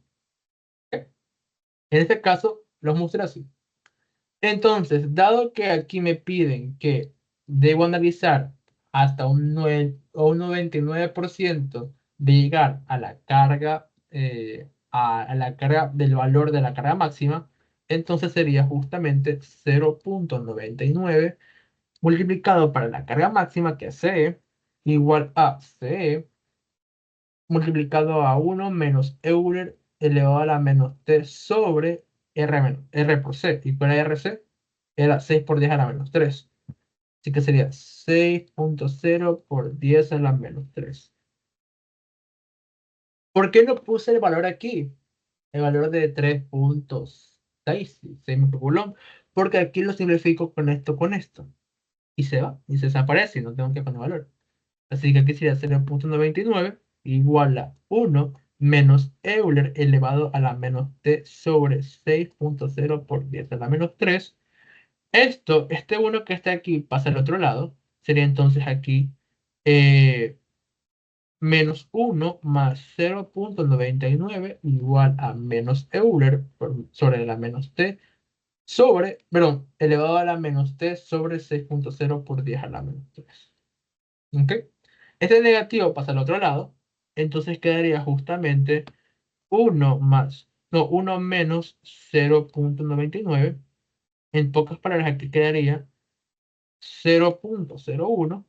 ¿Ok? En este caso, los muestro así. Entonces, dado que aquí me piden que debo analizar hasta un 9 o un 99% de llegar a la carga, a la carga del valor de la carga máxima, entonces sería justamente 0.99 multiplicado para la carga máxima, que es C, igual a C multiplicado a 1 menos Euler elevado a la menos T sobre R por C. ¿Y cuál era RC? Era 6 por 10 a la menos 3. Así que sería 6.0 por 10 a la menos 3. ¿Por qué no puse el valor aquí? El valor de 3.6 microcoulomb. Porque aquí lo simplifico con esto. Y se va, y se desaparece y no tengo que poner valor. Así que aquí sería 0.99 igual a 1 menos Euler elevado a la menos T sobre 6.0 por 10 a la menos 3. Este 1 que está aquí pasa al otro lado. Sería entonces aquí eh, menos 1 más 0.99 igual a menos Euler sobre la menos T sobre, perdón, elevado a la menos T sobre 6.0 por 10 a la menos 3. ¿Ok? Este negativo pasa al otro lado, entonces quedaría justamente 1 más, no, 1 menos 0.99. En pocas palabras, aquí quedaría 0.01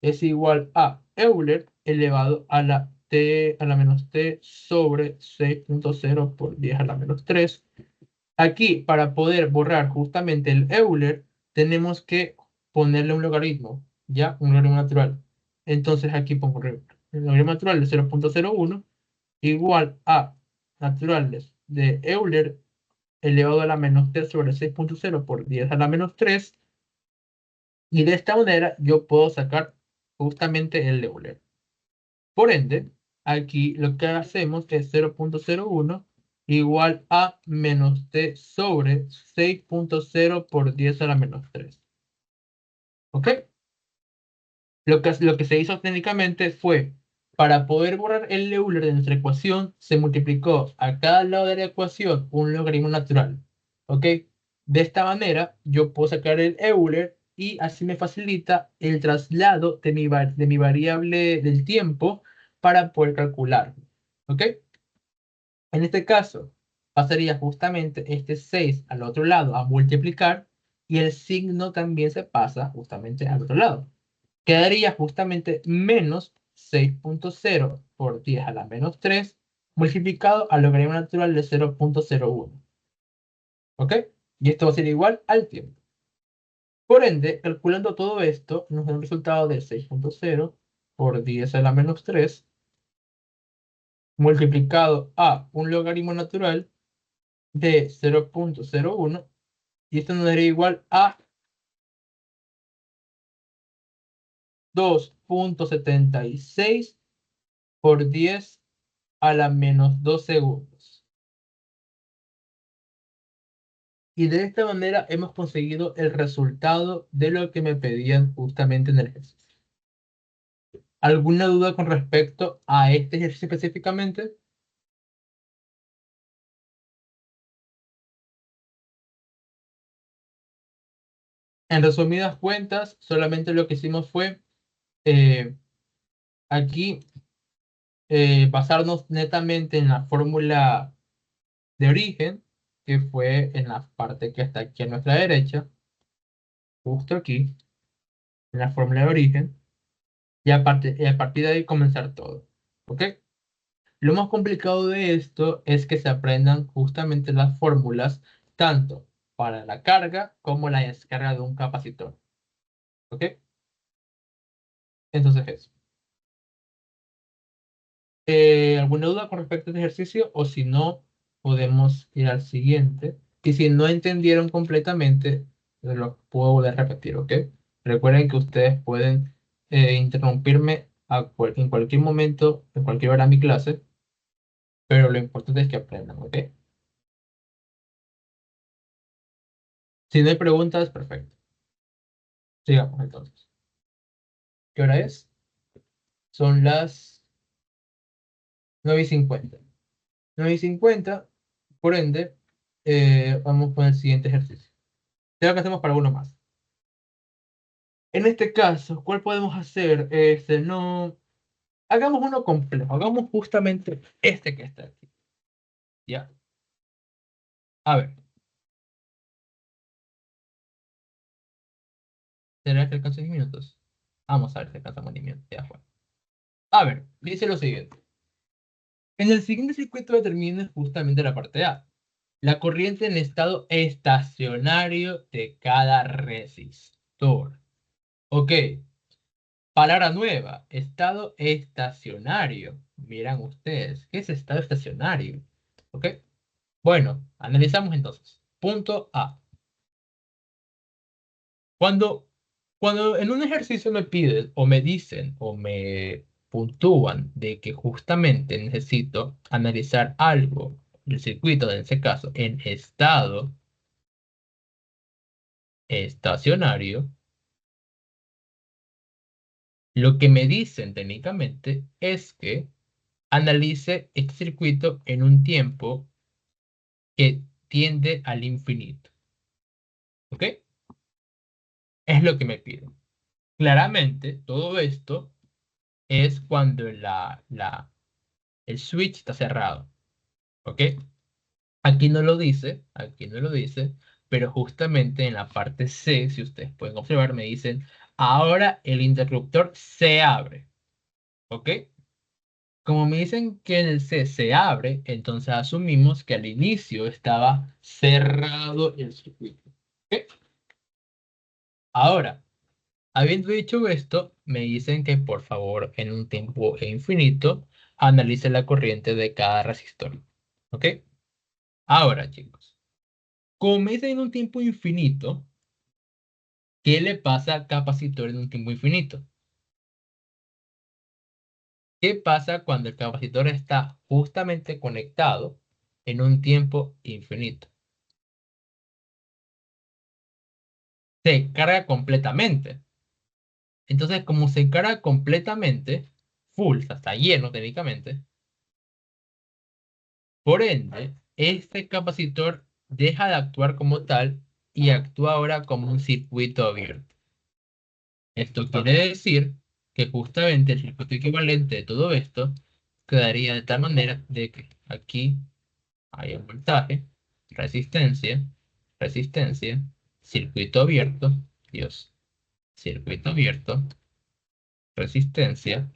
es igual a Euler elevado a la t a la menos t sobre 6.0 por 10 a la menos 3. Aquí, para poder borrar justamente el Euler, tenemos que ponerle un logaritmo, ¿ya? Un logaritmo natural. Entonces aquí pongo el logaritmo natural de 0.01 igual a naturales de Euler elevado a la menos t sobre 6.0 por 10 a la menos 3. Y de esta manera yo puedo sacar justamente el Euler. Por ende, aquí lo que hacemos es 0.01 igual a menos t sobre 6.0 por 10 a la menos 3. ¿Ok? Lo que se hizo técnicamente fue, para poder borrar el Euler de nuestra ecuación, se multiplicó a cada lado de la ecuación un logaritmo natural. ¿Ok? De esta manera, yo puedo sacar el Euler y así me facilita el traslado de mi variable del tiempo para poder calcular. ¿Ok? En este caso, pasaría justamente este 6 al otro lado a multiplicar y el signo también se pasa justamente al otro lado. Quedaría justamente menos 6.0 por 10 a la menos 3 multiplicado al logaritmo natural de 0.01. ¿Ok? Y esto va a ser igual al tiempo. Por ende, calculando todo esto, nos da un resultado de 6.0 por 10 a la menos 3 multiplicado a un logaritmo natural de 0.01 y esto nos daría igual a 2.76 por 10 a la menos 2 segundos. Y de esta manera hemos conseguido el resultado de lo que me pedían justamente en el ejercicio. ¿Alguna duda con respecto a este ejercicio específicamente? En resumidas cuentas, solamente lo que hicimos fue eh, aquí basarnos netamente en la fórmula de origen, que fue en la parte que está aquí a nuestra derecha, justo aquí, en la fórmula de origen, y a partir de ahí comenzar todo. ¿Ok? Lo más complicado de esto es que se aprendan justamente las fórmulas, tanto para la carga como la descarga de un capacitor. ¿Ok? Entonces eso. ¿Alguna duda con respecto a este ejercicio? O si no, podemos ir al siguiente. Y si no entendieron completamente, lo puedo volver a repetir, ¿ok? Recuerden que ustedes pueden interrumpirme en cualquier momento, en cualquier hora de mi clase, pero lo importante es que aprendan, ¿ok? Si no hay preguntas, perfecto. Sigamos entonces. ¿Qué hora es? Son las 9:50. 9:50, por ende, vamos con el siguiente ejercicio. Ya que hacemos para uno más. En este caso, ¿cuál podemos hacer? No, hagamos uno complejo, hagamos justamente este que está aquí. ¿Ya? A ver, ¿será que alcanza 10 minutos? Vamos a ver si alcanzamos 10 minutos. Ya fue. A ver, dice lo siguiente. En el siguiente circuito determina justamente la parte A. La corriente en estado estacionario de cada resistor. Ok, palabra nueva, estado estacionario. Miran ustedes, ¿qué es estado estacionario? ¿Ok? Bueno, analizamos entonces. Punto A. Cuando, cuando en un ejercicio me piden o me dicen o me puntúan de que justamente necesito analizar algo, el circuito en ese caso, en estado estacionario, lo que me dicen técnicamente es que analice este circuito en un tiempo que tiende al infinito. ¿Ok? Es lo que me piden. Claramente, todo esto es cuando el switch está cerrado. ¿Ok? Aquí no lo dice, pero justamente en la parte C, si ustedes pueden observar, me dicen, ahora el interruptor se abre. ¿Ok? Como me dicen que en el C se abre, entonces asumimos que al inicio estaba cerrado el circuito. ¿Ok? Ahora, habiendo dicho esto, me dicen que por favor en un tiempo infinito analice la corriente de cada resistor. ¿Ok? Ahora, chicos, como me dicen en un tiempo infinito, ¿qué le pasa al capacitor en un tiempo infinito? ¿Qué pasa cuando el capacitor está justamente conectado en un tiempo infinito? Se carga completamente. Entonces, como se carga completamente, full, o sea, está lleno técnicamente, por ende, este capacitor deja de actuar como tal y actúa ahora como un circuito abierto. Esto quiere decir que justamente el circuito equivalente de todo esto quedaría de tal manera de que aquí hay el voltaje, resistencia, resistencia, circuito abierto, Dios, circuito abierto, resistencia,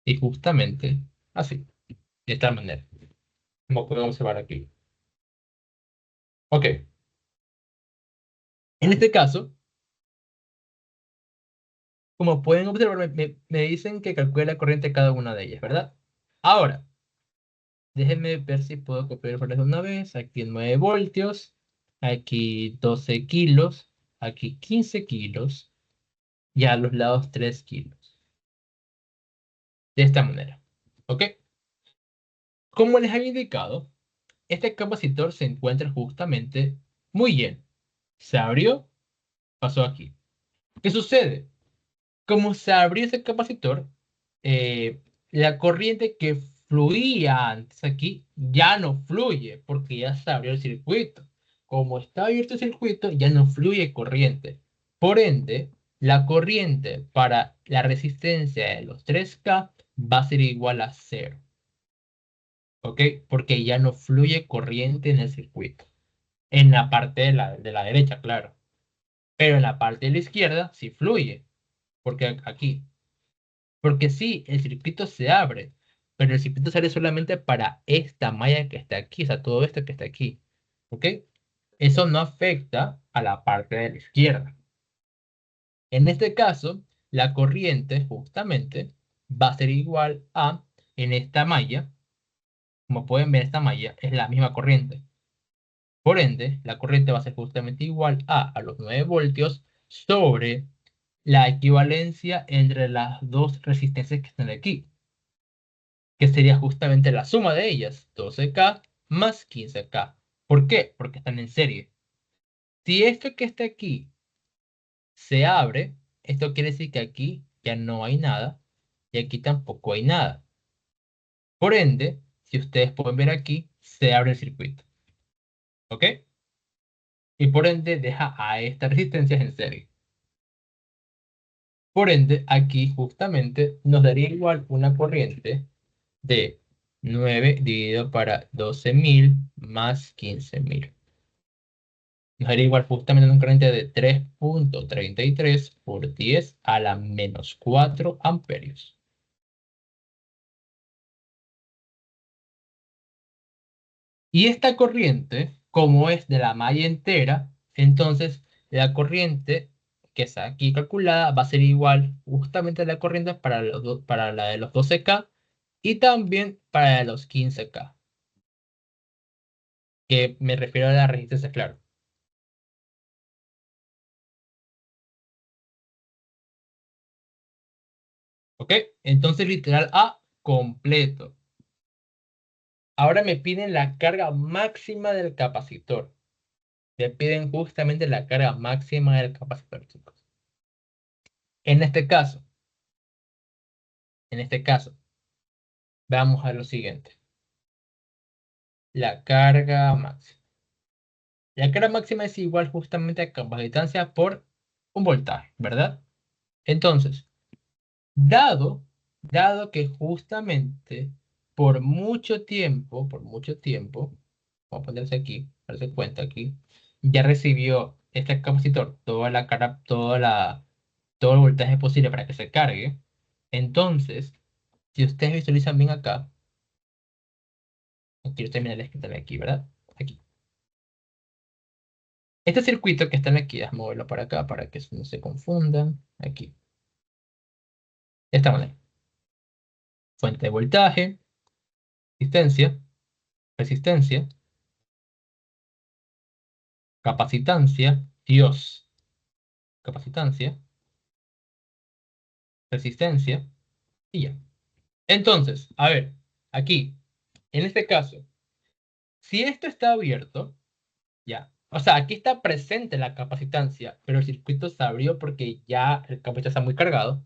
y justamente así, de esta manera, como podemos observar aquí. Ok, en este caso, como pueden observar, me dicen que calcule la corriente de cada una de ellas, ¿verdad? Ahora, déjenme ver si puedo copiar por de una vez. Aquí 9 voltios, aquí 12 kilos, aquí 15 kilos y a los lados 3 kilos. De esta manera. ¿Ok? Como les había indicado, este capacitor se encuentra justamente muy lleno. Se abrió, pasó aquí. ¿Qué sucede? Como se abrió ese capacitor, la corriente que fluía antes aquí ya no fluye porque ya se abrió el circuito. Como está abierto el circuito, ya no fluye corriente. Por ende, la corriente para la resistencia de los 3K va a ser igual a cero. ¿Ok? Porque ya no fluye corriente en el circuito. En la parte de la derecha, claro. Pero en la parte de la izquierda sí fluye. Porque aquí. Porque sí, el circuito se abre. Pero el circuito se abre solamente para esta malla que está aquí. O sea, todo esto que está aquí. ¿Ok? Eso no afecta a la parte de la izquierda. En este caso, la corriente justamente va a ser igual a, en esta malla, como pueden ver, esta malla es la misma corriente. Por ende, la corriente va a ser justamente igual a los 9 voltios sobre la equivalencia entre las dos resistencias que están aquí, que sería justamente la suma de ellas, 12K más 15K. ¿Por qué? Porque están en serie. Si esto que está aquí se abre, esto quiere decir que aquí ya no hay nada y aquí tampoco hay nada. Por ende, si ustedes pueden ver aquí, se abre el circuito. ¿Ok? Y por ende deja a estas resistencias en serie. Por ende, aquí justamente nos daría igual una corriente de 9 dividido para 12.000 más 15.000. Nos daría igual justamente una corriente de 3,33 por 10 a la menos 4 amperios. Y esta corriente, como es de la malla entera, entonces la corriente que está aquí calculada va a ser igual justamente a la corriente para la de los 12K y también para la de los 15K, que me refiero a la resistencia, claro. ¿Ok? Entonces literal A completo. Ahora me piden la carga máxima del capacitor. Me piden justamente la carga máxima del capacitor, chicos. En este caso, en este caso, vamos a lo siguiente. La carga máxima. La carga máxima es igual justamente a capacitancia por un voltaje, ¿verdad? Entonces, dado que justamente por mucho tiempo, vamos a ponerse aquí, darse cuenta aquí, ya recibió este capacitor toda la carga, todo el voltaje posible para que se cargue. Entonces, si ustedes visualizan bien acá, no quiero terminar de escribir aquí, ¿verdad? Aquí. Este circuito que están aquí, vamos a moverlo para acá para que no se confundan. Aquí. De esta manera. Fuente de voltaje, resistencia, resistencia, capacitancia, Dios, capacitancia, resistencia y ya. Entonces, a ver, aquí, en este caso, si esto está abierto, ya. O sea, aquí está presente la capacitancia, pero el circuito se abrió porque ya el capacitor está muy cargado.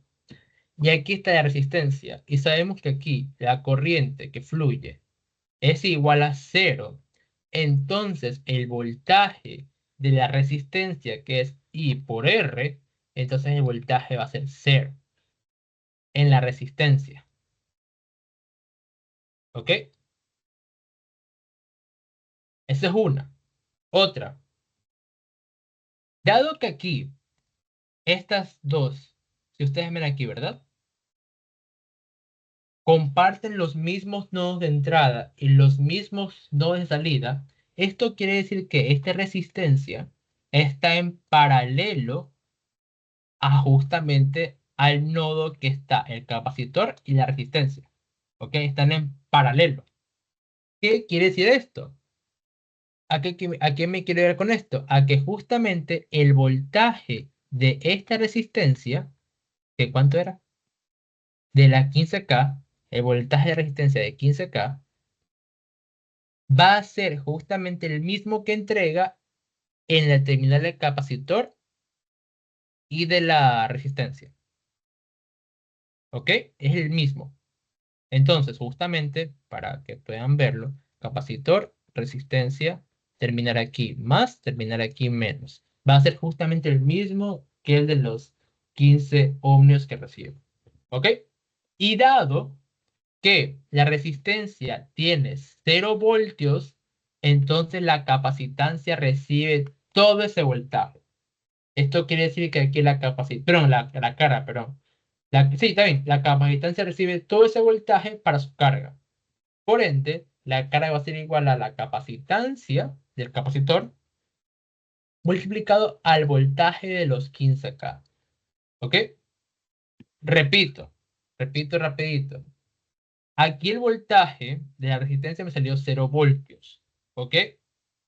Y aquí está la resistencia. Y sabemos que aquí la corriente que fluye es igual a cero. Entonces el voltaje de la resistencia, que es I por R, entonces el voltaje va a ser cero en la resistencia. ¿Ok? Esa es una. Otra. Dado que aquí, estas dos, si ustedes ven aquí, ¿verdad? Comparten los mismos nodos de entrada y los mismos nodos de salida, esto quiere decir que esta resistencia está en paralelo a justamente al nodo que está el capacitor y la resistencia. ¿Ok? Están en paralelo. ¿Qué quiere decir esto? ¿A qué me quiero ir con esto? A que justamente el voltaje de esta resistencia, ¿que cuánto era? De la 15K, el voltaje de resistencia de 15K, va a ser justamente el mismo que entrega en la terminal del capacitor y de la resistencia. ¿Ok? Es el mismo. Entonces, justamente, para que puedan verlo, capacitor, resistencia, terminar aquí más, terminar aquí menos. Va a ser justamente el mismo que el de los 15 ohmios que recibo. ¿Ok? Y dado que la resistencia tiene 0 voltios, entonces la capacitancia recibe todo ese voltaje. Esto quiere decir que aquí la capacidad, perdón, la carga, perdón. Sí, está bien, la capacitancia recibe todo ese voltaje para su carga. Por ende, la carga va a ser igual a la capacitancia del capacitor multiplicado al voltaje de los 15K. ¿Ok? Repito, repito rapidito. Aquí el voltaje de la resistencia me salió 0 voltios. ¿Ok?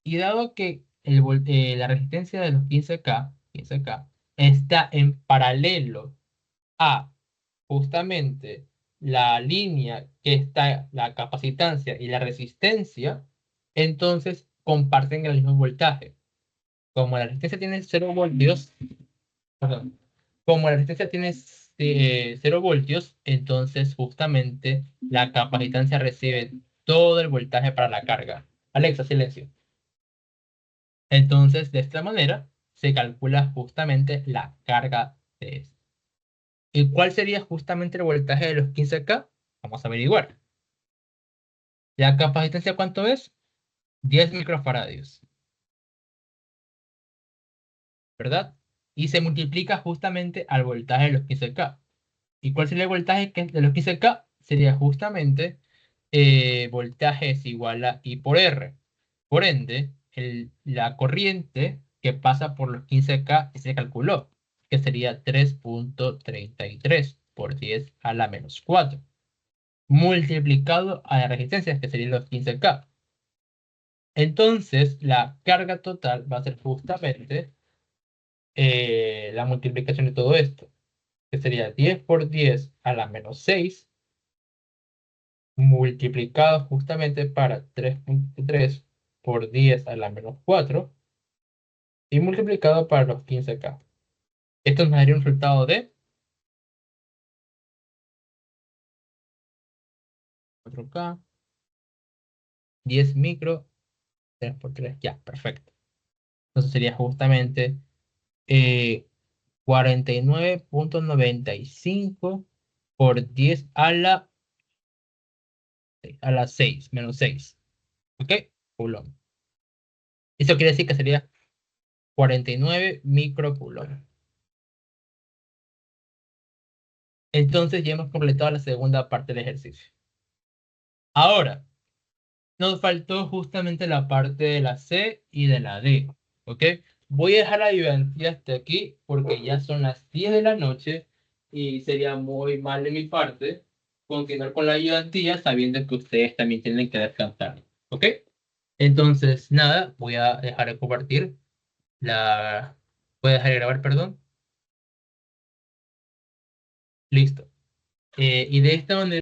Y dado que la resistencia de los 15K está en paralelo a justamente la línea que está la capacitancia y la resistencia, entonces comparten el mismo voltaje. Como la resistencia tiene 0 voltios, perdón, como la resistencia tiene 0 voltios, entonces justamente la capacitancia recibe todo el voltaje para la carga. Alexa, silencio. Entonces, de esta manera, se calcula justamente la carga de esto. ¿Y cuál sería justamente el voltaje de los 15K? Vamos a averiguar. ¿La capacitancia cuánto es? 10 microfaradios, ¿verdad? Y se multiplica justamente al voltaje de los 15K. ¿Y cuál sería el voltaje de los 15K? Sería justamente voltaje es igual a I por R. Por ende, la corriente que pasa por los 15K se calculó, que sería 3,33 por 10 a la menos 4, multiplicado a la resistencia, que serían los 15K. Entonces, la carga total va a ser justamente la multiplicación de todo esto, que sería 10 por 10 a la menos 6, multiplicado justamente para 3,3 por 10 a la menos 4 y multiplicado para los 15K. Esto nos daría un resultado de 4K, 10 micro, 3 por 3, ya, perfecto. Entonces sería justamente 49,95 por 10 a la 6, menos 6. ¿Ok? Coulomb. Eso quiere decir que sería 49 microcoulomb. Entonces ya hemos completado la segunda parte del ejercicio. Ahora, nos faltó justamente la parte de la C y de la D. ¿Ok? Voy a dejar la ayudantía hasta aquí porque ya son las 10 de la noche y sería muy mal de mi parte continuar con la ayudantía sabiendo que ustedes también tienen que descansar. ¿Ok? Entonces, nada, voy a dejar de compartir la... Voy a dejar de grabar, perdón. Listo. Y de esta manera...